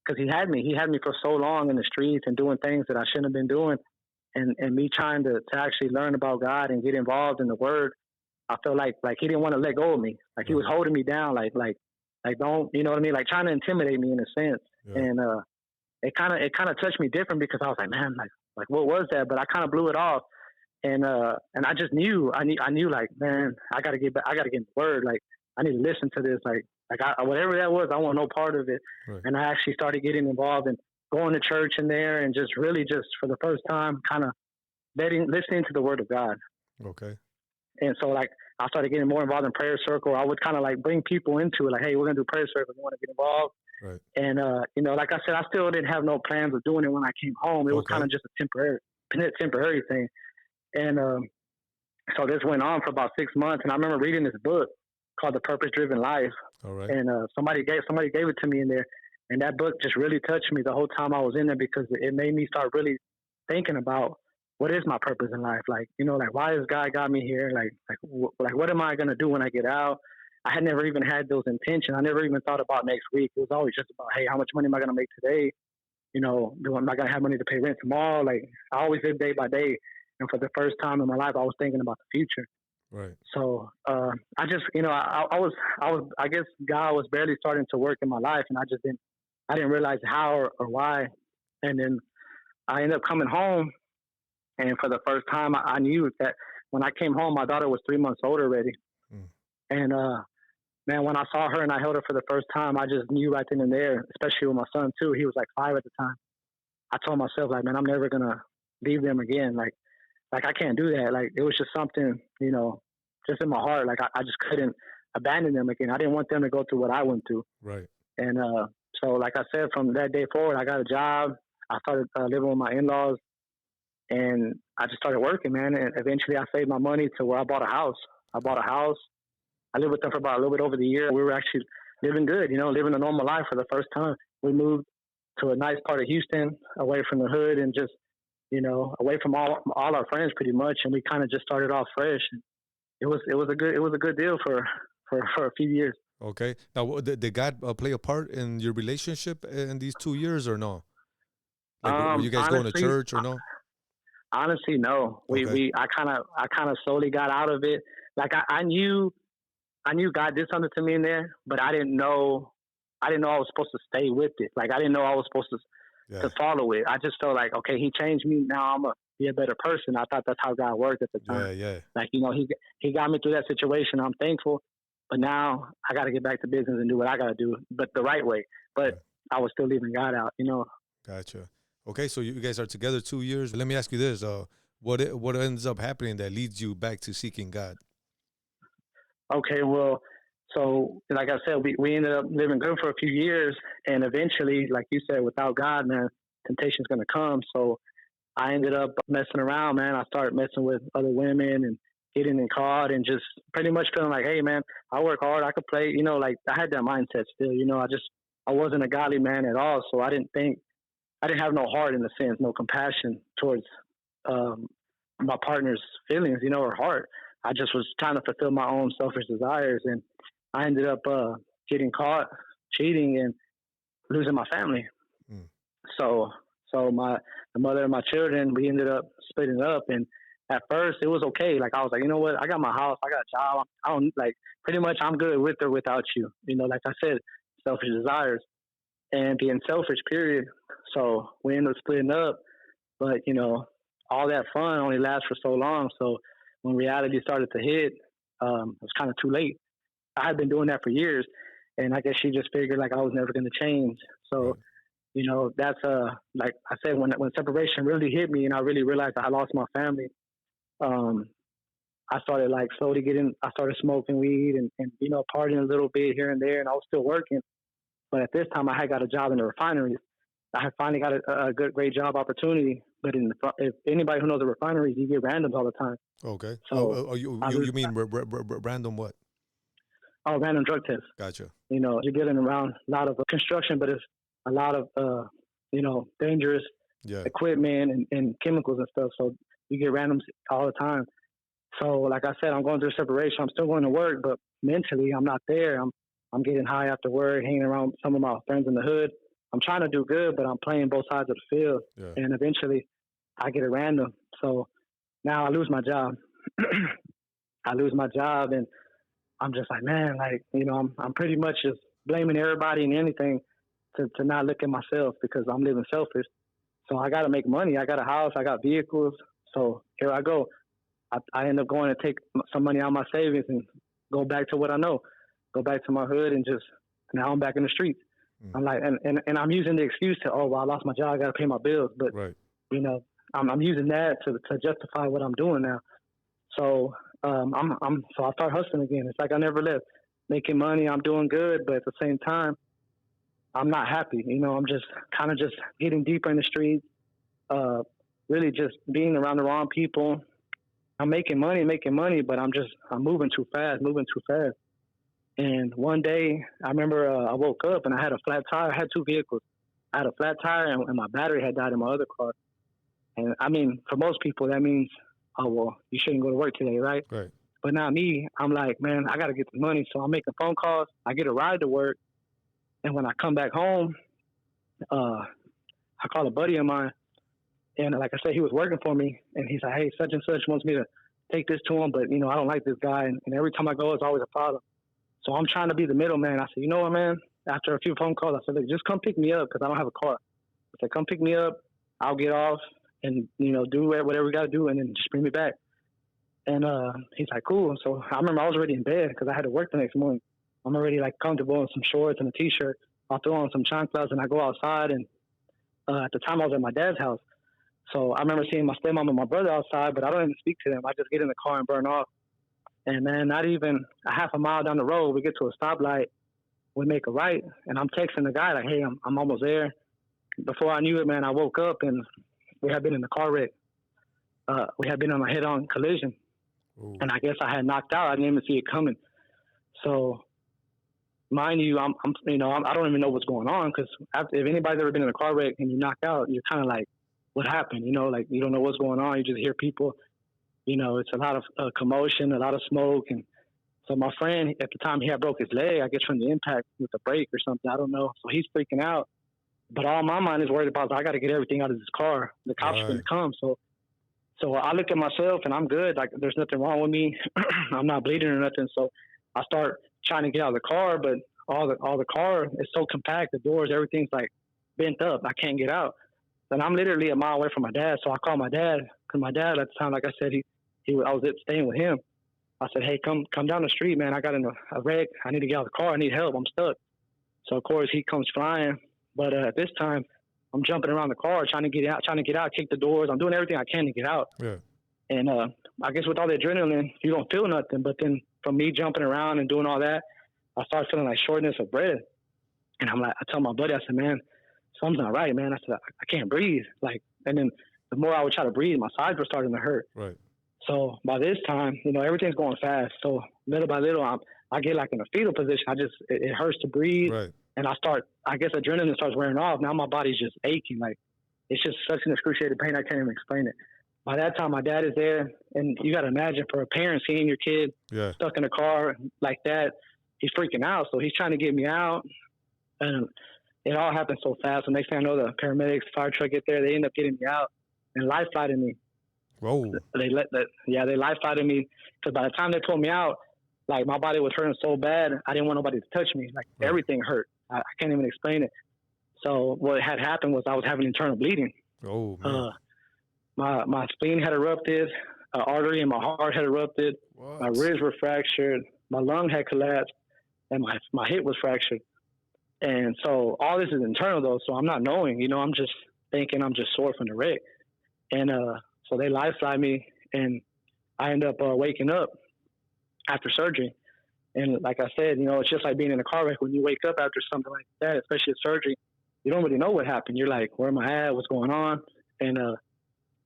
B: because he had me for so long in the streets and doing things that I shouldn't have been doing, and me trying to actually learn about God and get involved in the Word. I felt like he didn't want to let go of me, like he was holding me down, like don't, you know what I mean, like trying to intimidate me in a sense. Yeah. And it kind of touched me different because I was like, man, like what was that? But I kind of blew it off. And I just knew, I knew like, man, I got to get in the Word. Like, I need to listen to this. Like whatever that was, I want no part of it. Right. And I actually started getting involved and going to church in there and just really just for the first time, kind of listening to the Word of God.
A: Okay.
B: And so like, I started getting more involved in prayer circle. I would kind of like bring people into it. Like, hey, we're going to do prayer circle. You want to get involved? Right. And, like I said, I still didn't have no plans of doing it when I came home. It was kind of just a temporary thing. And so this went on for about 6 months, and I remember reading this book called The Purpose-Driven Life.
A: All right.
B: And somebody gave it to me in there, and that book just really touched me the whole time I was in there because it made me start really thinking about what is my purpose in life. Like, like why has God got me here? Like what am I gonna do when I get out? I had never even had those intentions. I never even thought about next week. It was always just about, hey, how much money am I gonna make today? Am I gonna have money to pay rent tomorrow? Like I always live day by day. And for the first time in my life, I was thinking about the future.
A: Right.
B: So I just, I guess God was barely starting to work in my life, and I didn't realize how or why. And then I ended up coming home, and for the first time, I knew that when I came home, my daughter was 3 months old already. Mm. And man, when I saw her and I held her for the first time, I just knew right then and there, especially with my son too. He was like 5 at the time. I told myself, like, man, I'm never gonna leave them again. Like I can't do that. Like it was just something, just in my heart. Like I just couldn't abandon them again. I didn't want them to go through what I went through.
A: Right.
B: And so, like I said, from that day forward, I got a job. I started living with my in-laws, and I just started working, man. And eventually, I saved my money to where I bought a house. I lived with them for about a little bit over the year. We were actually living good, living a normal life for the first time. We moved to a nice part of Houston, away from the hood, and just away from all our friends pretty much, and we kind of just started off fresh. It was a good deal for a few years.
A: Okay. Now, did God play a part in your relationship in these 2 years or no? Like, were you guys going to church or no?
B: Honestly, no. I kind of slowly got out of it. Like I knew God did something to me in there, but I didn't know I was supposed to stay with it. Like I didn't know I was supposed to follow it. I just felt like, okay, he changed me. Now I'm gonna be a better person. I thought that's how God worked at the time.
A: Yeah.
B: Like, he got me through that situation. I'm thankful, but now I got to get back to business and do what I got to do, but the right way. But I was still leaving God out,
A: Gotcha. Okay. So you guys are together 2 years. Let me ask you this. What ends up happening that leads you back to seeking God?
B: Okay. Well, so like I said, we ended up living good for a few years, and eventually, like you said, without God, man, temptation's going to come. So I ended up messing around, man. I started messing with other women and getting in caught and just pretty much feeling like, hey, man, I work hard. I could play, like I had that mindset still, I wasn't a godly man at all. So I didn't have no heart in a sense, no compassion towards my partner's feelings, or heart. I just was trying to fulfill my own selfish desires. And I ended up getting caught cheating and losing my family.
A: Mm.
B: So the mother of my children, we ended up splitting up. And at first it was okay. Like I was like, you know what? I got my house, I got a job. I don't like, pretty much I'm good with or without you. You know, like I said, selfish desires and being selfish. Period. So we ended up splitting up. But you know, all that fun only lasts for so long. So when reality started to hit, it was kind of too late. I had been doing that for years, and I guess she just figured like I was never going to change. So.
A: Right.
B: You know, that's like I said, when separation really hit me and I really realized I lost my family, I started like slowly I started smoking weed and, you know, partying a little bit here and there, and I was still working. But at this time, I had got a job in the refineries. I had finally got a great job opportunity. But if anybody who knows the refineries, you get randoms all the time.
A: Okay.
B: So
A: you mean random what?
B: Oh, random drug tests.
A: Gotcha.
B: You know, you're dealing around a lot of construction, but it's a lot of, you know, dangerous equipment and chemicals and stuff. So you get randoms all the time. So like I said, I'm going through separation. I'm still going to work, but mentally I'm not there. I'm getting high after work, hanging around some of my friends in the hood. I'm trying to do good, but I'm playing both sides of the field. Yeah. And eventually I get a random. So now I lose my job. I lose my job, and I'm just like, man, like, you know, I'm pretty much just blaming everybody and anything to not look at myself because I'm living selfish. So I got to make money. I got a house. I got vehicles. So here I go. I end up going to take some money out of my savings and go back to what I know. Go back to my hood and just, now I'm back in the streets. I'm like, and I'm using the excuse to, oh, well, I lost my job. I got to pay my bills. But, you know, I'm using that to justify what I'm doing now. So so I start hustling again. It's like I never left. Making money. I'm doing good. But at the same time, I'm not happy. You know, I'm just kind of just getting deeper in the streets, really just being around the wrong people. I'm making money, but I'm moving too fast. And one day I remember I woke up and I had a flat tire. I had two vehicles. I had a flat tire and my battery had died in my other car. And I mean, for most people, that means, oh, well, you shouldn't go to work today, right?
A: Right.
B: But not me. I'm like, man, I got to get the money. So I'm making phone calls. I get a ride to work. And when I come back home, I call a buddy of mine, and like I said, he was working for me, and he's like, hey, such and such wants me to take this to him, but, you know, I don't like this guy, and every time I go, it's always a problem. So I'm trying to be the middleman. I said, you know what, man? After a few phone calls, I said, look, just come pick me up because I don't have a car. I said, come pick me up. I'll get off and, you know, do whatever we got to do, and then just bring me back. And he's like, cool. So I remember I was already in bed because I had to work the next morning. I'm already like comfortable in some shorts and a t-shirt. I'll throw on some chanclas and I go outside. And at the time I was at my dad's house. So I remember seeing my stepmom and my brother outside, but I don't even speak to them. I just get in the car and burn off. And man, not even a half a mile down the road, we get to a stoplight. We make a right. And I'm texting the guy like, hey, I'm almost there. Before I knew it, man, I woke up and we had been in a car wreck. We had been on a head-on collision. Ooh. And I guess I had knocked out. I didn't even see it coming. So mind you, I don't even know what's going on because if anybody's ever been in a car wreck and you knock out, you're kind of like, what happened? You know, like you don't know what's going on. You just hear people, you know, it's a lot of commotion, a lot of smoke. And so my friend at the time, he had broke his leg, I guess from the impact with the brake or something. I don't know. So he's freaking out. But all my mind is worried about is I got to get everything out of this car. The cops are going to come. So I look at myself and I'm good. Like there's nothing wrong with me. I'm not bleeding or nothing. So I start trying to get out of the car, but all the car is so compact. The doors, everything's like bent up. I can't get out. And I'm literally a mile away from my dad. So I call my dad because my dad at the time, like I said, I was staying with him. I said, hey, come down the street, man. I got in a wreck. I need to get out of the car. I need help. I'm stuck. So of course he comes flying. But at this time, I'm jumping around the car, trying to get out, kick the doors. I'm doing everything I can to get out. Yeah. And I guess with all the adrenaline, you don't feel nothing. But then from me jumping around and doing all that, I started feeling like shortness of breath. And I'm like, I tell my buddy, I said, man, something's not right, man. I said, I can't breathe. Like, and then the more I would try to breathe, my sides were starting to hurt. Right. So by this time, you know, everything's going fast. So little by little, I get like in a fetal position. It hurts to breathe. Right. And I guess adrenaline starts wearing off. Now my body's just aching. Like, it's just such an excruciating pain. I can't even explain it. By that time, my dad is there. And you got to imagine for a parent seeing your kid stuck in a car like that, he's freaking out. So he's trying to get me out, and it all happened so fast. The next thing I know, the paramedics, fire truck get there. They end up getting me out and life flighted me.
A: Whoa.
B: They life flighted me because by the time they pulled me out, like my body was hurting so bad, I didn't want nobody to touch me. Like everything hurt. I can't even explain it. So what had happened was I was having internal bleeding.
A: Oh, man.
B: My spleen had erupted, an artery in my heart had erupted, my ribs were fractured, my lung had collapsed, and my hip was fractured. And so all this is internal though, so I'm not knowing, I'm just thinking I'm just sore from the wreck. And so they life flight me, and I end up waking up after surgery. And like I said, it's just like being in a car wreck. When you wake up after something like that, especially a surgery, you don't really know what happened. You're like, where am I at? What's going on? And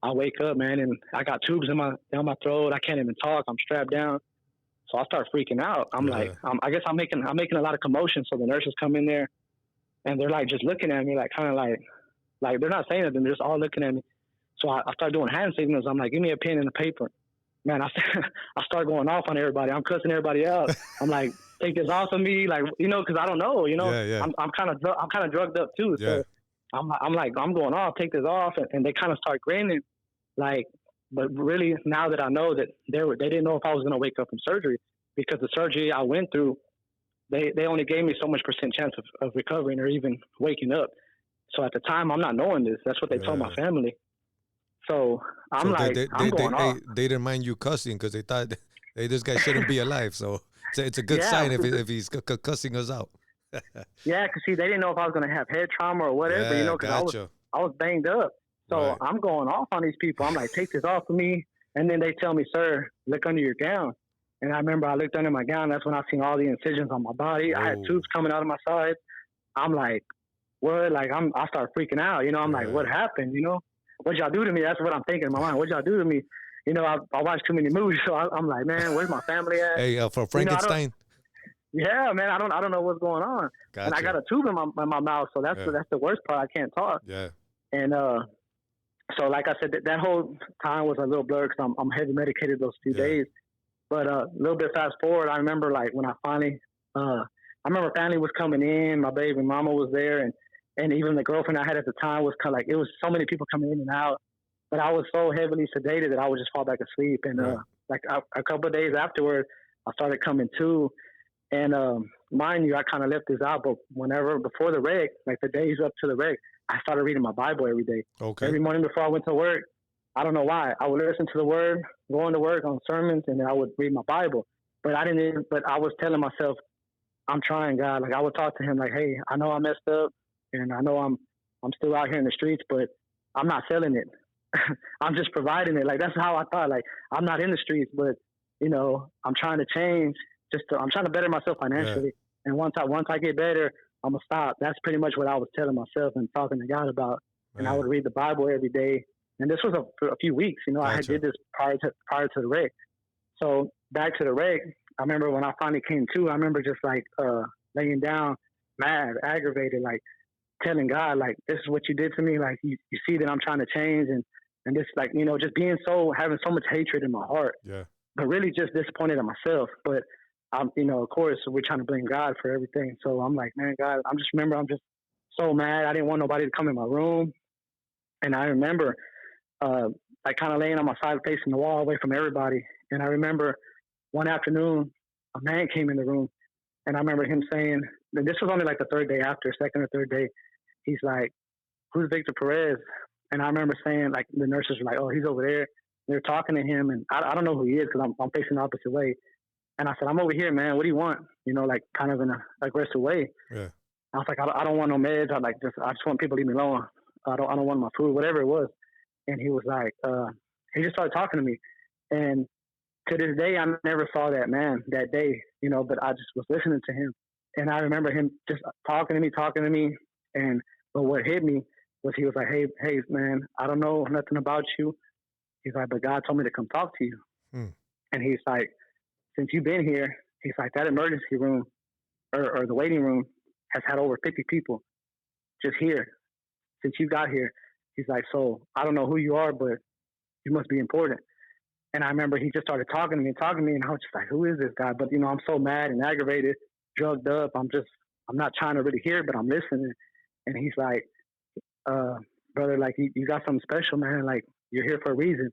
B: I wake up, man, and I got tubes down my throat. I can't even talk. I'm strapped down. So I start freaking out. I'm like, I guess I'm making a lot of commotion. So the nurses come in there, and they're like just looking at me, like kind of like they're not saying anything. They're just all looking at me. So I start doing hand signals. I'm like, give me a pen and a paper. Man, I start going off on everybody. I'm cussing everybody out. I'm like, take this off of me, like because I don't know.
A: Yeah.
B: I'm kind of drugged up too. So I'm like, I'm going off. Take this off, and they kind of start grinning, like. But really, now that I know that they didn't know if I was going to wake up from surgery, because the surgery I went through, they only gave me so much % chance of recovering or even waking up. So at the time, I'm not knowing this. That's what they told my family. So I'm I'm going off.
A: They didn't mind you cussing because they thought, hey, this guy shouldn't be alive. So it's a good sign if he's cussing us out.
B: Yeah, because see, they didn't know if I was going to have head trauma or whatever, because I was banged up. So I'm going off on these people. I'm like, take this off of me. And then they tell me, sir, look under your gown. And I remember I looked under my gown. That's when I seen all the incisions on my body. I had tubes coming out of my side. I'm like, what? Like, I start freaking out. I'm like, what happened? What'd y'all do to me? That's what I'm thinking in my mind. What'd y'all do to me? I watched too many movies. So I'm like, man, where's my family at?
A: Hey, for Frankenstein.
B: Yeah, man, I don't know what's going on. Gotcha. And I got a tube in my mouth. So that's the worst part. I can't talk.
A: Yeah.
B: And, so like I said, that whole time was a little blur because I'm heavy medicated those few days. But a little bit fast forward, I remember like when I finally, I remember family was coming in, my baby mama was there, and even the girlfriend I had at the time was kind of like, it was so many people coming in and out, but I was so heavily sedated that I would just fall back asleep. And like a couple of days afterward, I started coming to, and mind you, I kind of left this out, but before the wreck, like the days up to the wreck, I started reading my Bible every day.
A: Okay.
B: Every morning before I went to work, I don't know why. I would listen to the word, going to work on sermons, and then I would read my Bible. But I was telling myself, I'm trying, God. Like I would talk to him like, hey, I know I messed up, and I know I'm still out here in the streets, but I'm not selling it. I'm just providing it. Like that's how I thought. Like I'm not in the streets, but I'm trying to change. I'm trying to better myself financially. Yeah. And once I get better, I'm gonna stop. That's pretty much what I was telling myself and talking to God about. And I would read the Bible every day. And this was for a few weeks. Gotcha. I did this prior to the wreck. So back to the wreck, I remember when I finally came to, I remember just like laying down, mad, aggravated, like telling God, like, this is what you did to me. Like you see that I'm trying to change, and this, like, just having so much hatred in my heart.
A: Yeah.
B: But really just disappointed in myself. But of course, we're trying to blame God for everything. So I'm like, man, God, I'm just so mad. I didn't want nobody to come in my room. And I remember, like kind of laying on my side facing the wall away from everybody. And I remember one afternoon, a man came in the room, and I remember him saying, and this was only like the second or third day. He's like, who's Victor Perez? And I remember saying, like, the nurses were like, oh, he's over there. They're talking to him, and I don't know who he is because I'm facing the opposite way. And I said, I'm over here, man. What do you want? Like kind of in an aggressive way.
A: Yeah.
B: I was like, I don't want no meds. I just want people to leave me alone. I don't want my food, whatever it was. And he was like, he just started talking to me. And to this day, I never saw that man that day, but I just was listening to him. And I remember him just talking to me. But what hit me was he was like, hey, man, I don't know nothing about you. He's like, but God told me to come talk to you. And he's like, since you've been here, he's like, that emergency room or the waiting room has had over 50 people just here since you got here. He's like, so I don't know who you are, but you must be important. And I remember he just started talking to me, and I was just like, who is this guy? But, I'm so mad and aggravated. drugged up. I'm not trying to really hear, but I'm listening. And he's like, brother, like you got something special, man. Like you're here for a reason.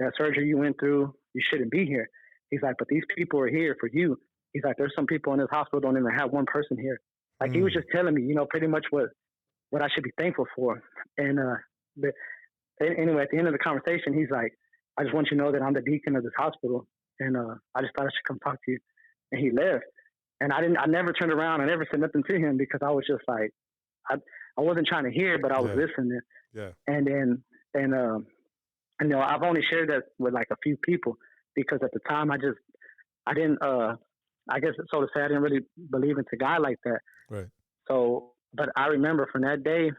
B: That surgery you went through, you shouldn't be here. He's like, but these people are here for you. He's like, there's some people in this hospital don't even have one person here. Like he was just telling me, pretty much what I should be thankful for. And anyway, at the end of the conversation, he's like, I just want you to know that I'm the deacon of this hospital, and I just thought I should come talk to you. And he left. And I never turned around. I never said nothing to him because I was just like, I wasn't trying to hear, but I was listening.
A: Yeah.
B: And then, I've only shared that with like a few people because at the time I didn't, I guess it's so to say, I didn't really believe into God like that.
A: Right.
B: So, but I remember from that day,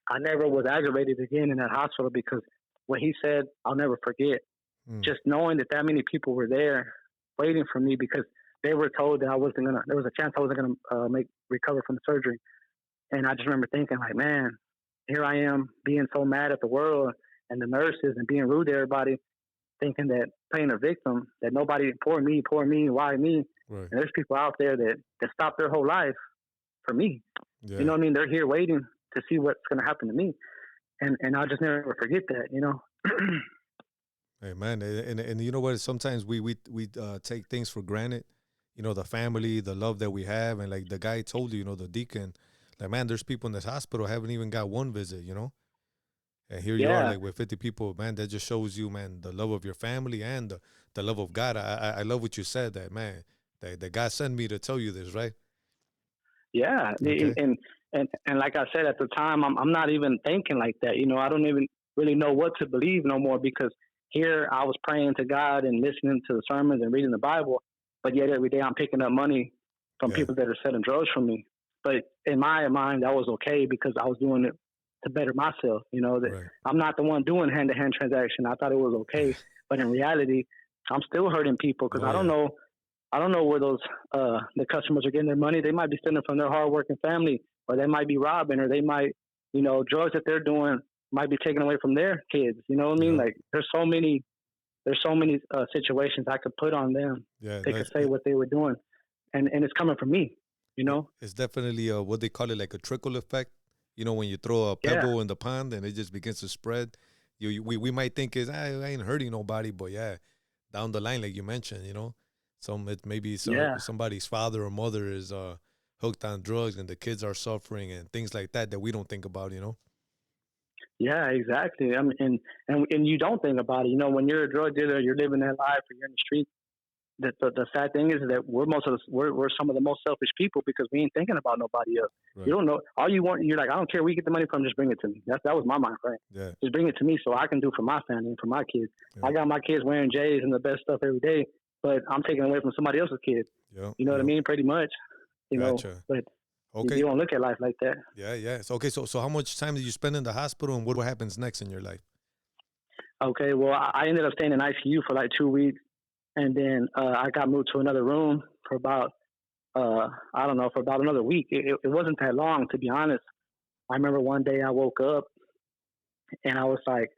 B: I never was aggravated again in that hospital because what he said, I'll never forget. Just knowing that many people were there waiting for me because they were told that there was a chance I wasn't going to recover from the surgery. And I just remember thinking like, man, here I am being so mad at the world and the nurses and being rude to everybody, thinking that playing a victim, that nobody, poor me, why me?
A: Right.
B: And there's people out there that stopped their whole life for me.
A: Yeah.
B: You know what I mean? They're here waiting to see what's going to happen to me. And I'll just never forget that,
A: Hey, man. And you know what? Sometimes we take things for granted, the family, the love that we have. And like the guy told you, the deacon, like, man, there's people in this hospital haven't even got one visit, And here you are, like with 50 people, man. That just shows you, man, the love of your family and the love of God. I love what you said. That, man, that God sent me to tell you this, right?
B: Yeah, okay. And like I said at the time, I'm not even thinking like that. I don't even really know what to believe no more because here I was praying to God and listening to the sermons and reading the Bible, but yet every day I'm picking up money from people that are selling drugs from me. But in my mind, that was okay because I was doing it to better myself. That I'm not the one doing hand-to-hand transaction. I thought it was okay, but in reality, I'm still hurting people because I don't know where those the customers are getting their money. They might be stealing from their hardworking family, or they might be robbing, or they might, drugs that they're doing might be taken away from their kids. You know what I mean? Like there's so many situations I could put on them.
A: Yeah,
B: they could say what they were doing, and it's coming from me.
A: It's definitely what they call it, like a trickle effect. When you throw a pebble in the pond and it just begins to spread. We might think I ain't hurting nobody, but down the line, like you mentioned, somebody's father or mother is hooked on drugs and the kids are suffering and things like that we don't think about,
B: Yeah, exactly. I mean, and you don't think about it. When you're a drug dealer, you're living that life, or you're in the street. The sad thing is that we're some of the most selfish people because we ain't thinking about nobody else. Right. You don't know all you want. You're like, I don't care where you get the money from, just bring it to me. That was my mind frame.
A: Yeah.
B: Just bring it to me so I can do for my family and for my kids. Yeah. I got my kids wearing J's and the best stuff every day, but I'm taking away from somebody else's kids.
A: Yeah.
B: You know what I mean? Pretty much.
A: Gotcha.
B: But
A: okay.
B: You don't look at life like that.
A: Yeah. So how much time did you spend in the hospital, and what happens next in your life?
B: Okay. Well, I ended up staying in ICU for like 2 weeks. And then I got moved to another room for about, for about another week. It wasn't that long, to be honest. I remember one day I woke up and I was like,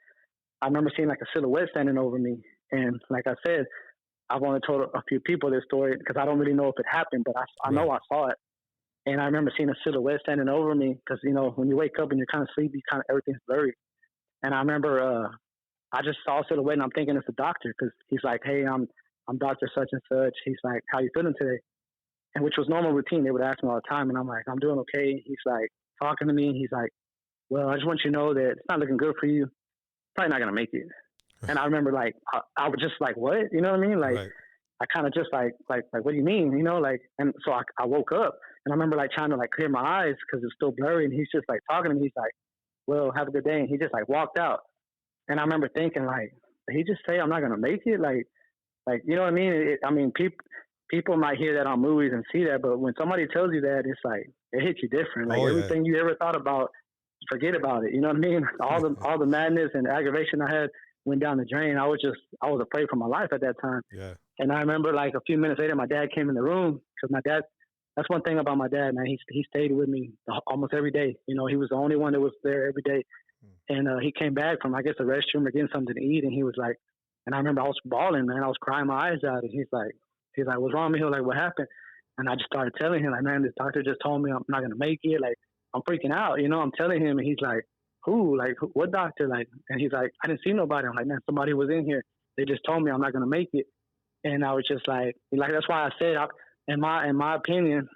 B: I remember seeing like a silhouette standing over me. And like I said, I've only told a few people this story because I don't really know if it happened, but I know I saw it. And I remember seeing a silhouette standing over me because, when you wake up and you're kind of sleepy, everything's blurry. And I remember I just saw a silhouette and I'm thinking it's a doctor because he's like, hey, I'm Dr. such and such. He's like, how you feeling today? And which was normal routine. They would ask me all the time. And I'm like, I'm doing okay. He's like talking to me. He's like, well, I just want you to know that it's not looking good for you. Probably not going to make it. And I remember like, I was just like, what? You know what I mean? Like, right. I kind of just like, what do you mean? And so I woke up and I remember like trying to like clear my eyes because it's still blurry. And he's just like talking to me. He's like, well, have a good day. And he just like walked out. And I remember thinking like, did he just say I'm not going to make it? Like, you know what I mean? People might hear that on movies and see that, but when somebody tells you that, it's like, it hits you different. Like everything you ever thought about, forget about it. You know what I mean? All the madness and aggravation I had went down the drain. I was afraid for my life at that time.
A: Yeah.
B: And I remember like a few minutes later, my dad came in the room because my dad, that's one thing about my dad, man. He stayed with me almost every day. He was the only one that was there every day. And he came back from, I guess, the restroom or getting something to eat. And he was like, and I remember I was bawling, man. I was crying my eyes out. And he's like, what's wrong with me? He was like, what happened? And I just started telling him, like, man, this doctor just told me I'm not going to make it. Like, I'm freaking out, you know, I'm telling him, and he's like, who? Like, what doctor? Like, and he's like, I didn't see nobody. I'm like, man, somebody was in here. They just told me I'm not going to make it. And I was just like, that's why I said, in my opinion,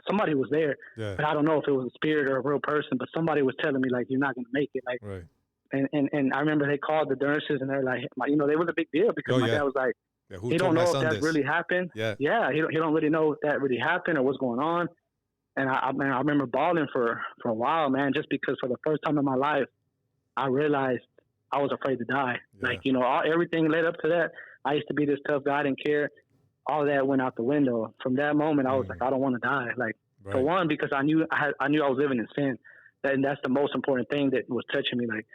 B: somebody was there, but I don't know if it was a spirit or a real person, but somebody was telling me, like, you're not going to make it. Like,
A: right.
B: And I remember they called the nurses, and they're like, you know, they was a big deal because my dad was like, he don't know if that really happened.
A: Yeah.
B: He don't really know if that really happened or what's going on. And I remember bawling for a while, man, just because for the first time in my life, I realized I was afraid to die. Yeah. Like, you know, everything led up to that. I used to be this tough guy, I didn't care. All that went out the window. From that moment, I was like, I don't want to die. Like, for one, because I knew I was living in sin. And that's the most important thing that was touching me. Like,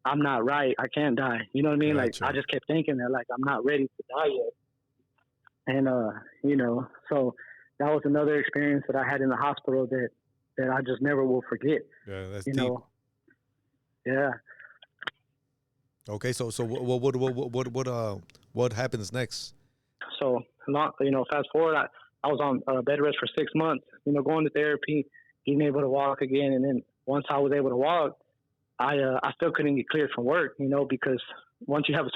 B: I'm not right. I can't die. You know what I mean? Gotcha. Like, I just kept thinking that, like, I'm not ready to die yet. And, you know, so that was another experience that I had in the hospital that I just never will forget.
A: Yeah, that's
B: you
A: deep.
B: know? Yeah.
A: Okay, so what happens next?
B: So, you know, fast forward, I was on bed rest for 6 months, you know, going to therapy, being able to walk again. And then once I was able to walk, I still couldn't get cleared from work, you know, because once you have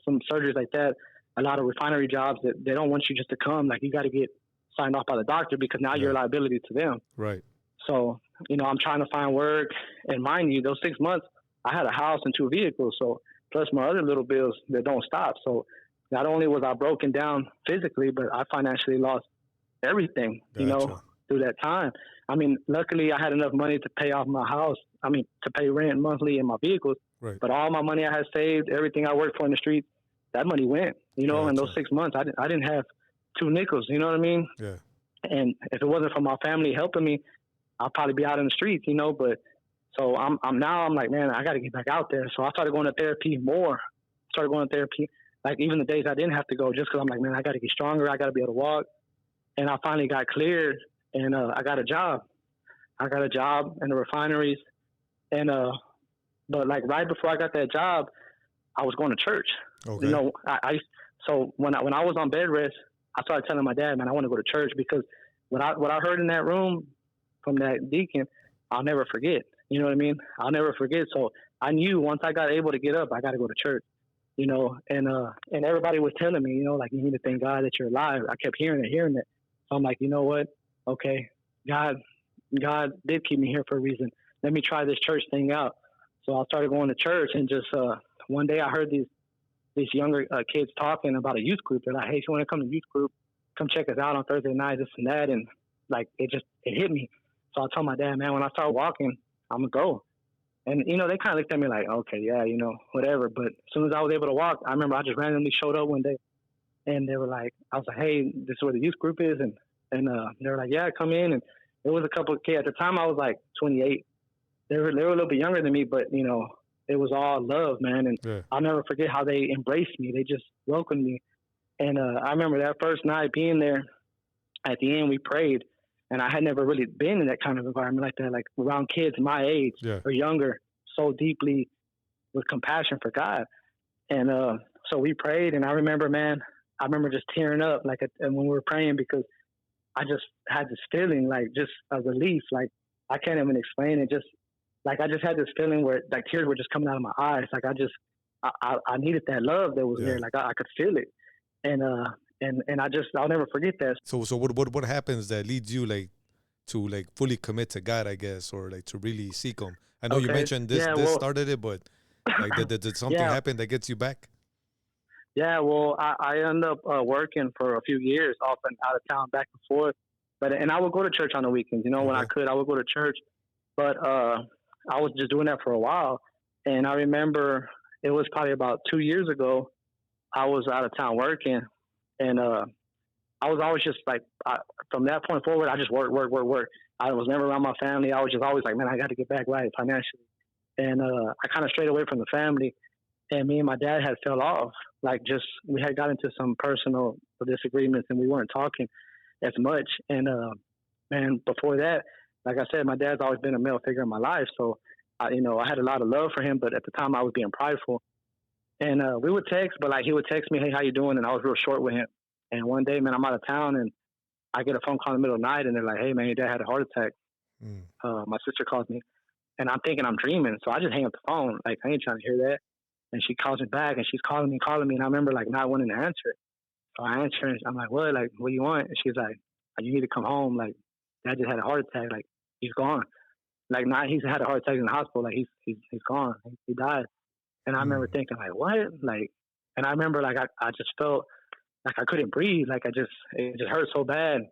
B: some surgeries like that, a lot of refinery jobs that they don't want you just to come. Like, you got to get signed off by the doctor because now you're a liability to them.
A: Right.
B: So, you know, I'm trying to find work, and mind you, those 6 months, I had a house and 2 vehicles. So plus my other little bills that don't stop. So not only was I broken down physically, but I financially lost everything, you know, through that time. I mean, luckily I had enough money to pay off my house. I mean, to pay rent monthly and my vehicles. Right. But all my money I had saved, everything I worked for in the street, that money went, you know, in those 6 months. I didn't have 2 nickels, you know what I mean?
A: Yeah.
B: And if it wasn't for my family helping me, I'll probably be out in the streets, you know. But so I'm like, man, I got to get back out there. So I started going to therapy more. Like, even the days I didn't have to go, just because I'm like, man, I got to get stronger. I got to be able to walk. And I finally got cleared, and I got a job. I got a job in the refineries. And but like right before I got that job, I was going to church. Okay. You know, so when I was on bed rest, I started telling my dad, man, I want to go to church, because what I heard in that room from that deacon, I'll never forget. You know what I mean? I'll never forget. So I knew once I got able to get up, I got to go to church. You know, and everybody was telling me, you know, like, you need to thank God that you're alive. I kept hearing it. So I'm like, you know what? Okay, God did keep me here for a reason. Let me try this church thing out. So I started going to church, and just one day I heard these younger kids talking about a youth group. They're like, hey, if you want to come to youth group, come check us out on Thursday night, this and that. And like, it hit me. So I told my dad, man, when I start walking, I'm going to go. And, you know, they kind of looked at me like, okay, yeah, you know, whatever. But as soon as I was able to walk, I remember I just randomly showed up one day, and they were like, I was like, hey, this is where the youth group is. And they were like, yeah, come in. And there was a couple of kids. At the time, I was like 28. They were a little bit younger than me, but, you know, it was all love, man. And I'll never forget how they embraced me. They just welcomed me. And I remember that first night being there. At the end, we prayed. And I had never really been in that kind of environment like that, like around kids my age or younger, so deeply with compassion for God. And so we prayed, and I remember just tearing up, like, and when we were praying, because I just had this feeling, like, just a relief, like, I can't even explain it. Just like, I just had this feeling where, like, tears were just coming out of my eyes. Like, I needed that love that was there. Like, I could feel it. And I'll never forget that.
A: So what happens that leads you, like, to, like, fully commit to God, I guess, or, like, to really seek Him? I know you mentioned this started it, but, like, did something happen that gets you back?
B: Yeah, well, I ended up working for a few years off and out of town, back and forth. And I would go to church on the weekends. You know, when I could, I would go to church. But I was just doing that for a while. And I remember it was probably about 2 years ago, I was out of town working. And I was always just like, from that point forward, I just work. I was never around my family. I was just always like, man, I got to get back right financially. And I kind of strayed away from the family. And me and my dad had fell off. Like, just, we had got into some personal disagreements, and we weren't talking as much. And man, before that, like I said, my dad's always been a male figure in my life. So, I had a lot of love for him, but at the time I was being prideful. And we would text, but like, he would text me, hey, how you doing? And I was real short with him. And one day, man, I'm out of town, and I get a phone call in the middle of the night, and they're like, "Hey, man, your dad had a heart attack."
A: Mm.
B: My sister calls me, and I'm thinking I'm dreaming, so I just hang up the phone. Like, I ain't trying to hear that. And she calls me back, and she's calling me, and I remember like not wanting to answer it. So I answer, and I'm like, "What? Like, what do you want?" And she's like, "You need to come home. Like, dad just had a heart attack. Like, he's gone. Like, not he's had a heart attack in the hospital. Like, he's gone. He died." And I remember
A: Mm.
B: thinking like, "What?" Like, and I remember like I just felt like I couldn't breathe. Like, it just hurt so bad.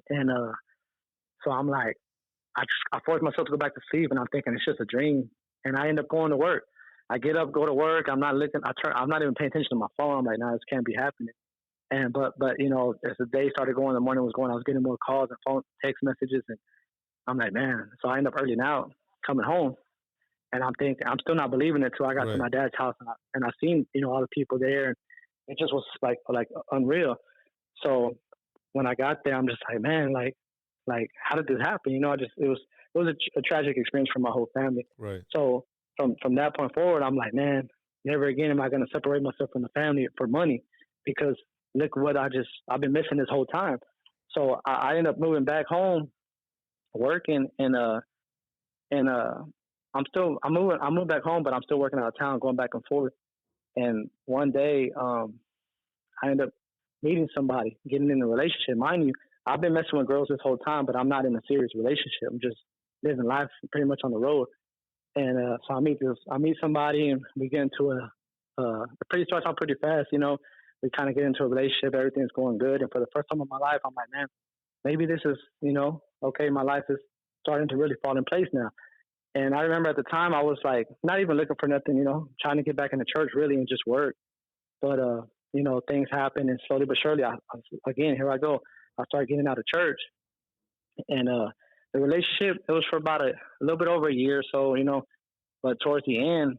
B: And so I'm like, I forced myself to go back to sleep, and I'm thinking it's just a dream. And I end up going to work. I get up, go to work. I'm not looking. I'm not even paying attention to my phone. I'm like, "Nah, this can't be happening." And but you know, as the day started going, the morning was going, I was getting more calls and phone text messages, and I'm like, man. So I end up early now coming home, and I'm thinking I'm still not believing it till I got to
A: Right.
B: my dad's house, and I seen all the people there, and it just was like unreal. So when I got there, I'm just like, man, like how did this happen? It was a tragic experience for my whole family.
A: Right.
B: So from that point forward, I'm like, man, never again am I going to separate myself from the family for money, because look what I've been missing this whole time. So I ended up moving back home, working, and I moved back home, but I'm still working out of town, going back and forth. And one day, I ended up meeting somebody, getting in a relationship. Mind you, I've been messing with girls this whole time, but I'm not in a serious relationship. I'm just living life pretty much on the road. And so I meet somebody, and we get into it starts out pretty fast. We kind of get into a relationship. Everything's going good. And for the first time in my life, I'm like, man, maybe this is, okay, my life is starting to really fall in place now. And I remember at the time I was like, not even looking for nothing, trying to get back into church really and just work. But, things happen, and slowly but surely, again, here I go. I started getting out of church, and the relationship, it was for about a little bit over a year or so, but towards the end,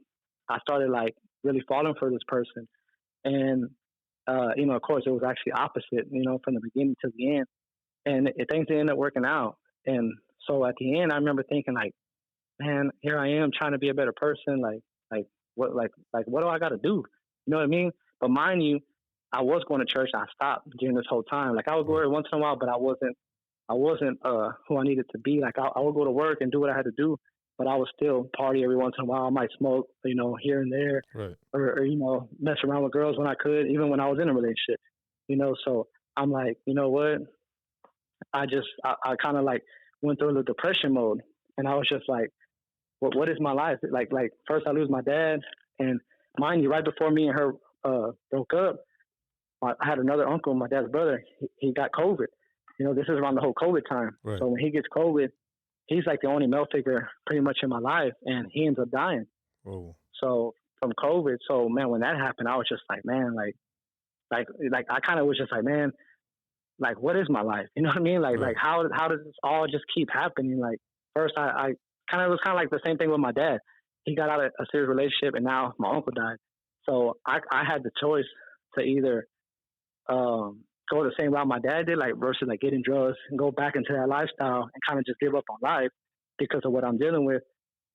B: I started like really falling for this person. And, of course, it was actually opposite, from the beginning to the end. And things ended up working out. And so at the end, I remember thinking like, man, here I am trying to be a better person. What do I got to do? You know what I mean? But mind you, I was going to church. I stopped during this whole time. Like, I would go
A: Right.
B: every once in a while, but I wasn't who I needed to be. Like, I would go to work and do what I had to do, but I would still party every once in a while. I might smoke, here and there,
A: Right.
B: or mess around with girls when I could, even when I was in a relationship. So I'm like, you know what? I kind of like went through the depression mode, and I was just like, what is my life? Like first I lose my dad, and mind you, right before me and her broke up, I had another uncle, my dad's brother. He got COVID. This is around the whole COVID time.
A: Right.
B: So when he gets COVID, he's like the only male figure pretty much in my life, and he ends up dying.
A: Oh.
B: So from COVID, so man, when that happened, I was just like, man, like I kind of was just like, man, like what is my life? You know what I mean? Like
A: Right.
B: how does this all just keep happening? Like first I kind of was kind of like the same thing with my dad. He got out of a serious relationship, and now my uncle died. So I had the choice to either go the same route my dad did, like versus like getting drugs and go back into that lifestyle and kind of just give up on life because of what I'm dealing with.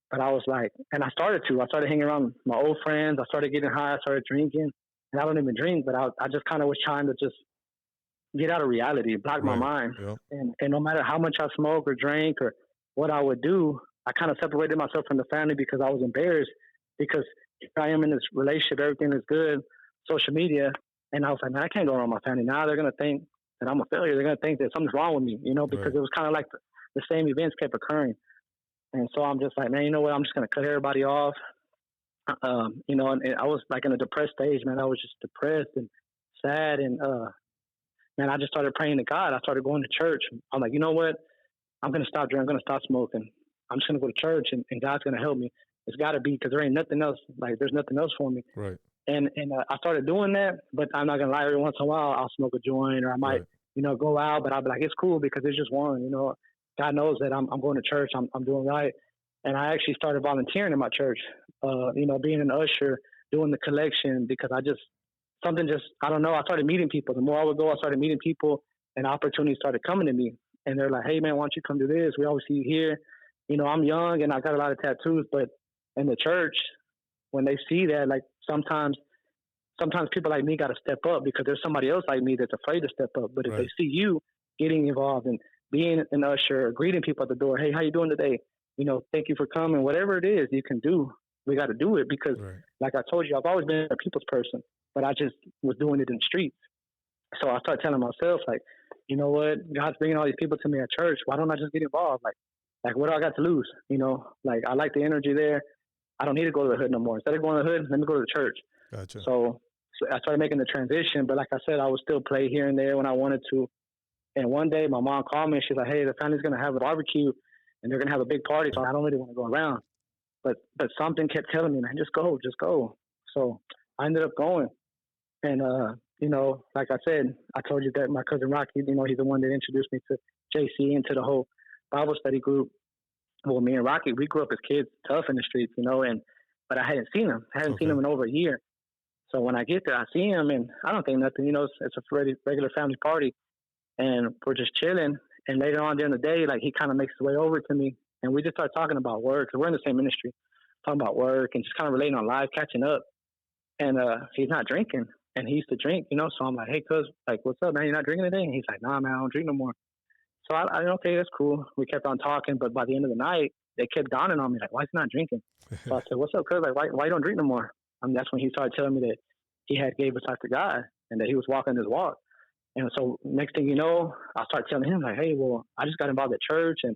B: But I was like, and I started hanging around my old friends. I started getting high. I started drinking, and I don't even drink, but I just kind of was trying to just get out of reality, block my
A: Right.
B: mind.
A: Yep.
B: And no matter how much I smoke or drank or what I would do, I kind of separated myself from the family because I was embarrassed, because here I am in this relationship, everything is good, social media, and I was like, man, I can't go around my family. Now they're going to think that I'm a failure. They're going to think that something's wrong with me, because
A: Right.
B: it was kind of like the same events kept occurring. And so I'm just like, man, you know what? I'm just going to cut everybody off. And I was like in a depressed stage, man. I was just depressed and sad. And, man, I just started praying to God. I started going to church. I'm like, you know what? I'm going to stop drinking. I'm going to stop smoking. I'm just going to go to church, and God's going to help me. It's got to be, because there ain't nothing else. Like, there's nothing else for me.
A: Right.
B: And I started doing that, but I'm not going to lie. Every once in a while, I'll smoke a joint, or I might,
A: Right.
B: go out, but I'll be like, it's cool because it's just one, God knows that I'm going to church. I'm doing right. And I actually started volunteering in my church, being an usher, doing the collection, because I don't know. I started meeting people. The more I would go, I started meeting people, and opportunities started coming to me. And they're like, hey, man, why don't you come do this? We always see you here. I'm young and I got a lot of tattoos, but in the church, when they see that, like sometimes people like me got to step up, because there's somebody else like me that's afraid to step up. But if they
A: Right.
B: see you getting involved and being an usher, greeting people at the door. Hey, how you doing today? Thank you for coming. Whatever it is you can do, we got to do it because, like I told you, I've always been a people's person, but I just was doing it in the streets. So I started telling myself, like, you know what? God's bringing all these people to me at church. Why don't I just get involved? Like what do I got to lose? Like I like the energy there. I don't need to go to the hood no more. Instead of going to the hood, let me go to the church.
A: Gotcha.
B: So I started making the transition, but like I said, I would still play here and there when I wanted to. And one day my mom called me and she's like, hey, the family's going to have a barbecue and they're going to have a big party. So I don't really want to go around. But something kept telling me, man, just go. So I ended up going. And, like I said, I told you that my cousin Rocky, he's the one that introduced me to JC and to the whole Bible study group. Well, me and Rocky, we grew up as kids, tough in the streets, but I hadn't seen him. I hadn't seen him in over a year. So when I get there, I see him, and I don't think nothing, it's a regular family party. And we're just chilling. And later on during the day, like, he kind of makes his way over to me, and we just start talking about work, because we're in the same ministry, talking about work and just kind of relating on life, catching up. And he's not drinking, and he used to drink, so I'm like, hey, cuz, like, what's up, man? You're not drinking today? And he's like, nah, man, I don't drink no more. So I okay, that's cool. We kept on talking, but by the end of the night, they kept dawning on me, like, why is he not drinking? So I said, what's up, cuz? Like, why you don't drink no more? That's when he started telling me that he had gave his life to God and that he was walking his walk. And so next thing you know, I start telling him, like, hey, well, I just got involved at church, and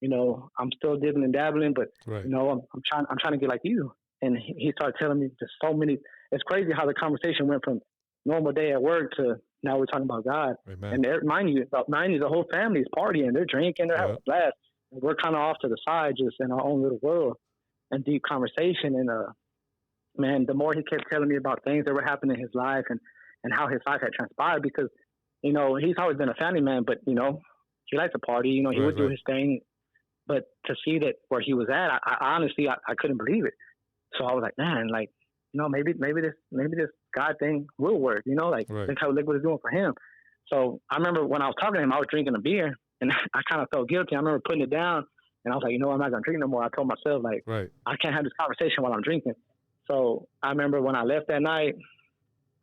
B: I'm still dibbling and dabbling, but I'm trying to get like you. And he started telling me just so many. It's crazy how the conversation went from normal day at work to now we're talking about God. Amen. And mind you, the whole family is partying, they're drinking, they're having a blast. And we're kind of off to the side, just in our own little world and deep conversation. And man, the more he kept telling me about things that were happening in his life and how his life had transpired, because he's always been a family man, but he likes to party. He would do his thing. But to see that where he was at, I honestly couldn't believe it. So I was like, man, like, maybe this God thing will work. Look what it's doing for him. So I remember when I was talking to him, I was drinking a beer, and I kind of felt guilty. I remember putting it down, and I was like, I'm not gonna drink no more. I told myself, like, I can't have this conversation while I'm drinking. So I remember when I left that night,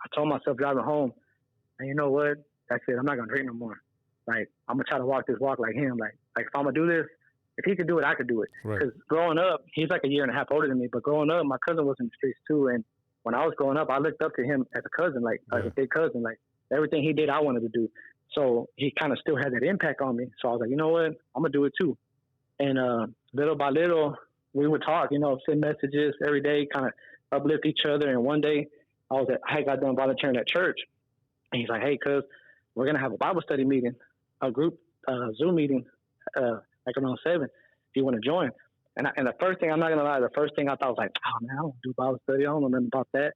B: I told myself driving home, and you know what? That's it. I'm not gonna drink no more. Like, I'm gonna try to walk this walk like him. Like if I'm gonna do this, if he could do it, I could do it. Because growing up, he's like a year and a half older than me. But growing up, my cousin was in the streets too. And when I was growing up, I looked up to him as a cousin, like as a big cousin. Like everything he did, I wanted to do. So he kind of still had that impact on me. So I was like, you know what? I'm gonna do it too. And little by little, we would talk. Send messages every day, kind of uplift each other. And one day, I got done volunteering at church, and he's like, hey, cuz, we're gonna have a Bible study meeting, a group Zoom meeting. Like around 7, if you want to join. And the first thing, I'm not going to lie, the first thing I thought was like, oh, man, I don't do Bible study. I don't know nothing about that.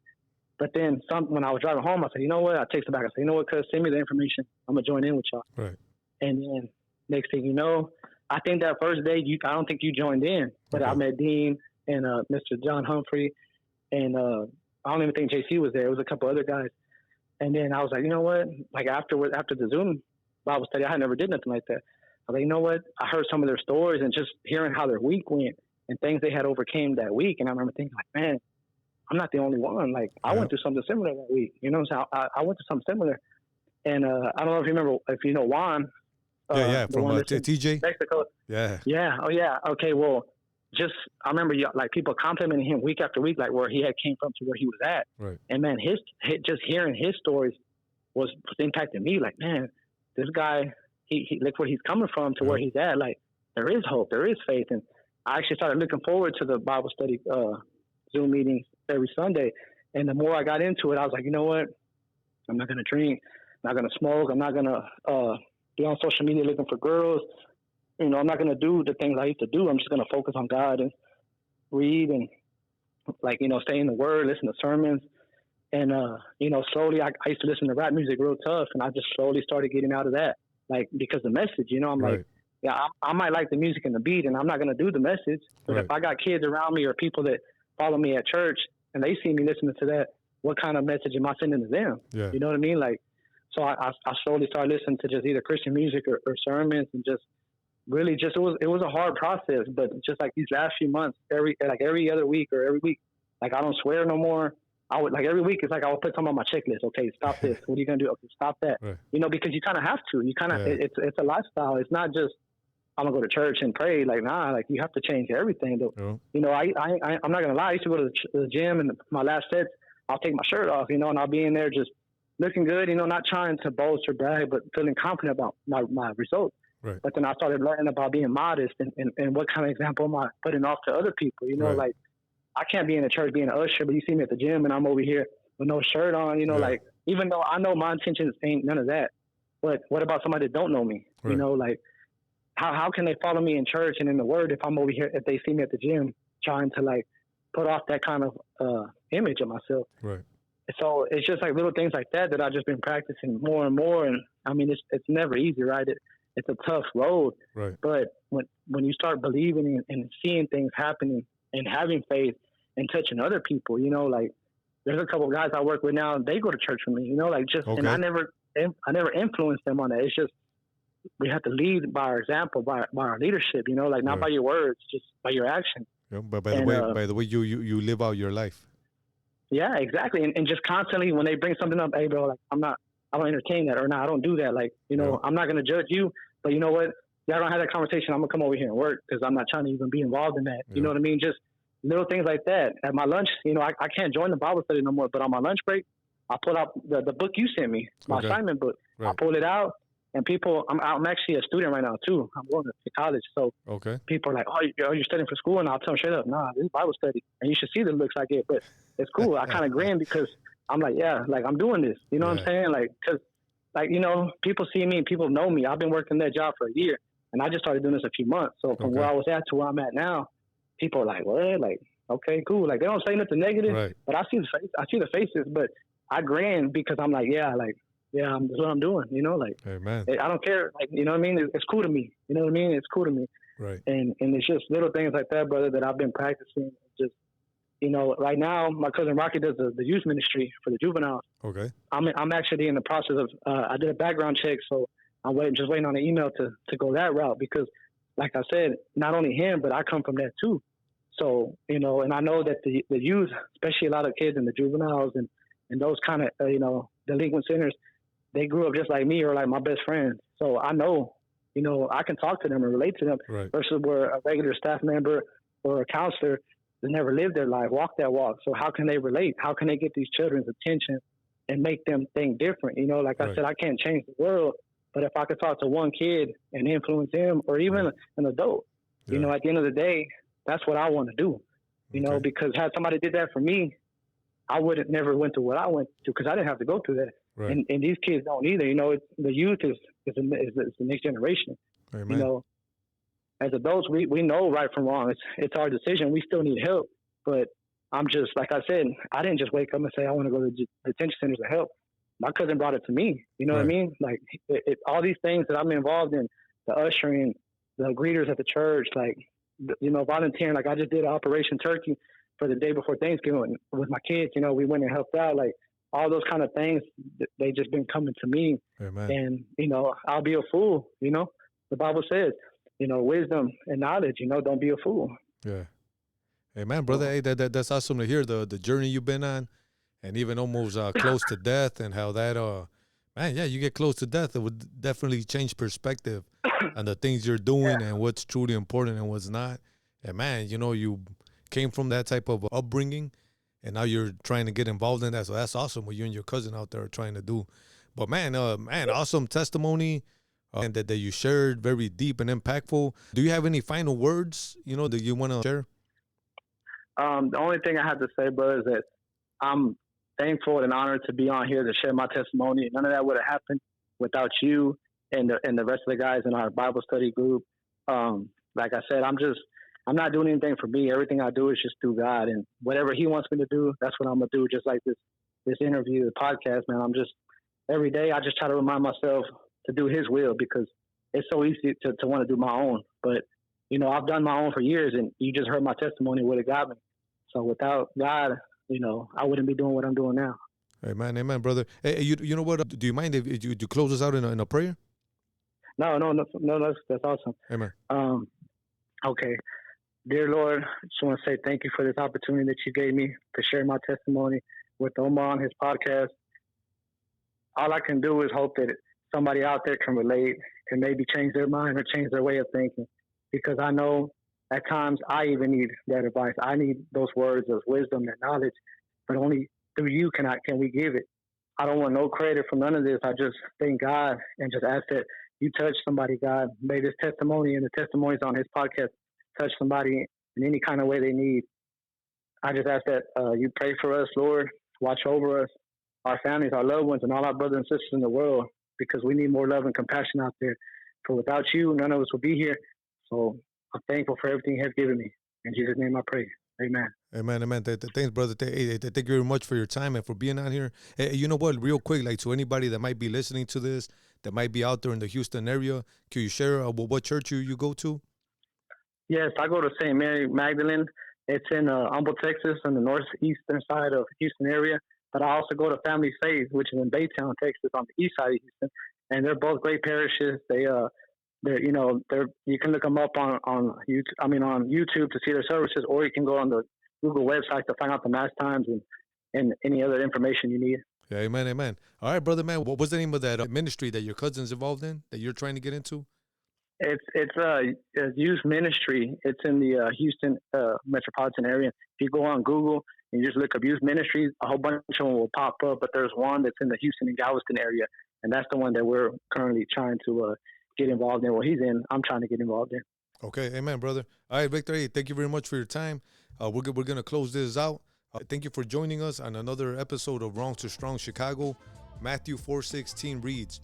B: But then when I was driving home, I said, you know what? I texted back. I said, you know what, cuz, send me the information. I'm going to join in with y'all. Right. And then next thing you know, I think that first day, I don't think you joined in. But I met Dean and Mr. John Humphrey. And I don't even think JC was there. It was a couple other guys. And then I was like, you know what? Like after the Zoom Bible study, I had never did nothing like that. I was like, you know what? I heard some of their stories and just hearing how their week went and things they had overcame that week. And I remember thinking, like, man, I'm not the only one. Like, I went through something similar that week. So I went through something similar. And I don't know if you remember, if you know Juan.
A: From TJ.
B: Mexico.
A: Yeah.
B: Yeah. Oh, yeah. Okay. Well, I remember like people complimenting him week after week, like where he had came from to where he was at. Right. And man, just hearing his stories was impacting me. Like, man, this guy. He look where he's coming from to where he's at. Like, there is hope, there is faith. And I actually started looking forward to the Bible study Zoom meetings every Sunday. And the more I got into it, I was like, you know what? I'm not going to drink. I'm not going to smoke. I'm not going to be on social media looking for girls. I'm not going to do the things I used to do. I'm just going to focus on God and read and, like, stay in the Word, listen to sermons. And, slowly I used to listen to rap music real tough. And I just slowly started getting out of that. Like, because the message, I'm like, yeah, I might like the music and the beat, and I'm not going to do the message. But if I got kids around me or people that follow me at church and they see me listening to that, what kind of message am I sending to them? Yeah. You know what I mean? Like, so I slowly started listening to just either Christian music or sermons, and just really it was a hard process. But just like these last few months, every other week or every week, like, I don't swear no more. I would like every week. It's like I would put something on my checklist. Okay, stop this. What are you gonna do? Okay, stop that.
A: Right.
B: Because you kind of have to. You kind of it's a lifestyle. It's not just I'm gonna go to church and pray. Like nah, like you have to change everything.
A: Oh.
B: I'm not gonna lie. I used to go to the gym, and my last sets, I'll take my shirt off. And I'll be in there just looking good. Not trying to boast or brag, but feeling confident about my results.
A: Right.
B: But then I started learning about being modest and what kind of example am I putting off to other people.
A: Right.
B: Like I can't be in the church being an usher, but you see me at the gym and I'm over here with no shirt on. Like even though I know my intentions ain't none of that, but what about somebody that don't know me?
A: Right.
B: Like how can they follow me in church and in the Word if I'm over here, if they see me at the gym trying to like put off that kind of image of myself?
A: Right.
B: So it's just like little things like that I've just been practicing more and more. And I mean, it's never easy, right? It's a tough road.
A: Right.
B: But when you start believing and seeing things happening and having faith and touching other people, like there's a couple of guys I work with now, they go to church with me, like just, and I never influenced them on that. It's just, we have to lead by our example, by our leadership, like not by your words, just by your actions.
A: Yeah, but by the way, you live out your life.
B: Yeah, exactly. And just constantly when they bring something up, hey bro, like I don't entertain that, or no, I don't do that. Like, I'm not going to judge you, but you know what? Y'all don't have that conversation. I'm gonna come over here and work because I'm not trying to even be involved in that. You know what I mean? Just little things like that. At my lunch, I can't join the Bible study no more, but on my lunch break, I pull out the book you sent me, my assignment book. Right. I pull it out, and people, I'm actually a student right now too. I'm going to college, so people are like, "Oh, you're studying for school?" And I'll tell them straight up, "Nah, this is Bible study." And you should see the looks I get, but it's cool. I kind of grin because I'm like, "Yeah, like I'm doing this." You know what I'm saying? Like, because, like, people see me and people know me. I've been working that job for a year, and I just started doing this a few months. So from where I was at to where I'm at now, people are like, "What?" Like, okay, cool. Like they don't say nothing negative, but I see the faces, but I grin because I'm like, that's what I'm doing, like,
A: hey, man.
B: I don't care. Like, you know what I mean? It's cool to me. You know what I mean? It's cool to me.
A: Right.
B: And it's just little things like that, brother, that I've been practicing. Just, right now, my cousin Rocky does the youth ministry for the juveniles.
A: Okay.
B: I'm actually in the process of, I did a background check. So I'm just waiting on an email to go that route because like I said, not only him, but I come from that too. So, and I know that the youth, especially a lot of kids in the juveniles and those kind of, delinquent centers, they grew up just like me or like my best friend. So I know, I can talk to them and relate to them versus where a regular staff member or a counselor that never lived their life, walk that walk. So how can they relate? How can they get these children's attention and make them think different? Like I said, I can't change the world, but if I could talk to one kid and influence him or even an adult, at the end of the day, that's what I want to do, because had somebody did that for me, I would have never went through what I went through because I didn't have to go through that. Right. And these kids don't either. The youth is the next generation.
A: Amen.
B: As adults, we know right from wrong. It's our decision. We still need help. But I'm just, like I said, I didn't just wake up and say, I want to go to detention centers to help. My cousin brought it to me. You know what I mean? Like all these things that I'm involved in, the ushering, the greeters at the church, like, volunteering. Like I just did Operation Turkey for the day before Thanksgiving with my kids. We went and helped out. Like all those kind of things, they just been coming to me. Amen. And, I'll be a fool. The Bible says, wisdom and knowledge, don't be a fool.
A: Yeah. Hey, man, brother, hey, that's awesome to hear the journey you've been on and even almost close to death and how that, you get close to death. It would definitely change perspective on the things you're doing and what's truly important and what's not. And, man, you came from that type of upbringing and now you're trying to get involved in that. So that's awesome what you and your cousin out there are trying to do. But, man, awesome testimony. And that you shared, very deep and impactful. Do you have any final words, that you want to share?
B: The only thing I have to say, brother, is that I'm thankful and honored to be on here to share my testimony. None of that would have happened without you and the rest of the guys in our Bible study group. Like I said, I'm not doing anything for me. Everything I do is just through God, and whatever He wants me to do, that's what I'm gonna do. Just like this interview, the podcast, man. Every day I just try to remind myself to do His will because it's so easy to want to do my own. But, I've done my own for years and you just heard my testimony, what it got me. So without God, I wouldn't be doing what I'm doing now.
A: Amen, brother. Hey, you know what? Do you mind if you close us out in a prayer?
B: No, that's awesome.
A: Amen.
B: Okay. Dear Lord, I just want to say thank you for this opportunity that you gave me to share my testimony. with Omar on his podcast. All I can do is hope that somebody out there can relate and maybe change their mind or change their way of thinking. Because I know at times I even need that advice. I need those words of wisdom and knowledge, but only through you can we give it. I don't want no credit for none of this. I just thank God and just ask that you touch somebody, God. May this testimony and the testimonies on his podcast touch somebody in any kind of way they need. I just ask that you pray for us, Lord. Watch over us, our families, our loved ones, and all our brothers and sisters in the world, because we need more love and compassion out there. For without you, none of us will be here. So I'm thankful for everything you have given me. In Jesus' name I pray. Amen.
A: Amen, amen. Thanks, brother. Thank you very much for your time and for being on here. Hey, you know what? Real quick, like to anybody that might be listening to this, that might be out there in the Houston area, can you share what church you go to?
B: Yes, I go to St. Mary Magdalene. It's in Humble, Texas, on the northeastern side of Houston area. But I also go to Family Faith, which is in Baytown, Texas, on the east side of Houston. And they're both great parishes. They're you can look them up on YouTube to see their services, or you can go on the Google website to find out the mass times and any other information you need.
A: Yeah, amen, amen. All right, brother, man. What was the name of that ministry that your cousin's involved in that you're trying to get into?
B: It's a youth ministry. It's in the Houston metropolitan area. If you go on Google and you just look up youth ministries, a whole bunch of them will pop up. But there's one that's in the Houston and Galveston area, and that's the one that we're currently trying to get involved in. Well, he's in. I'm trying to get involved in.
A: Okay, amen, brother. All right, Victor, hey, thank you very much for your time. We're going to close this out. Thank you for joining us on another episode of Wrong to Strong Chicago. Matthew 4:16 reads,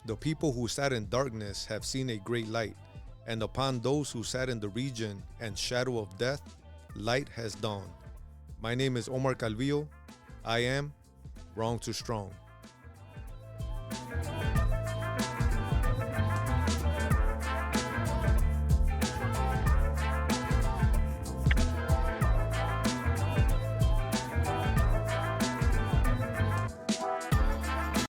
A: "The people who sat in darkness have seen a great light, and upon those who sat in the region and shadow of death, light has dawned." My name is Omar Calvillo. I am Wrong to Strong.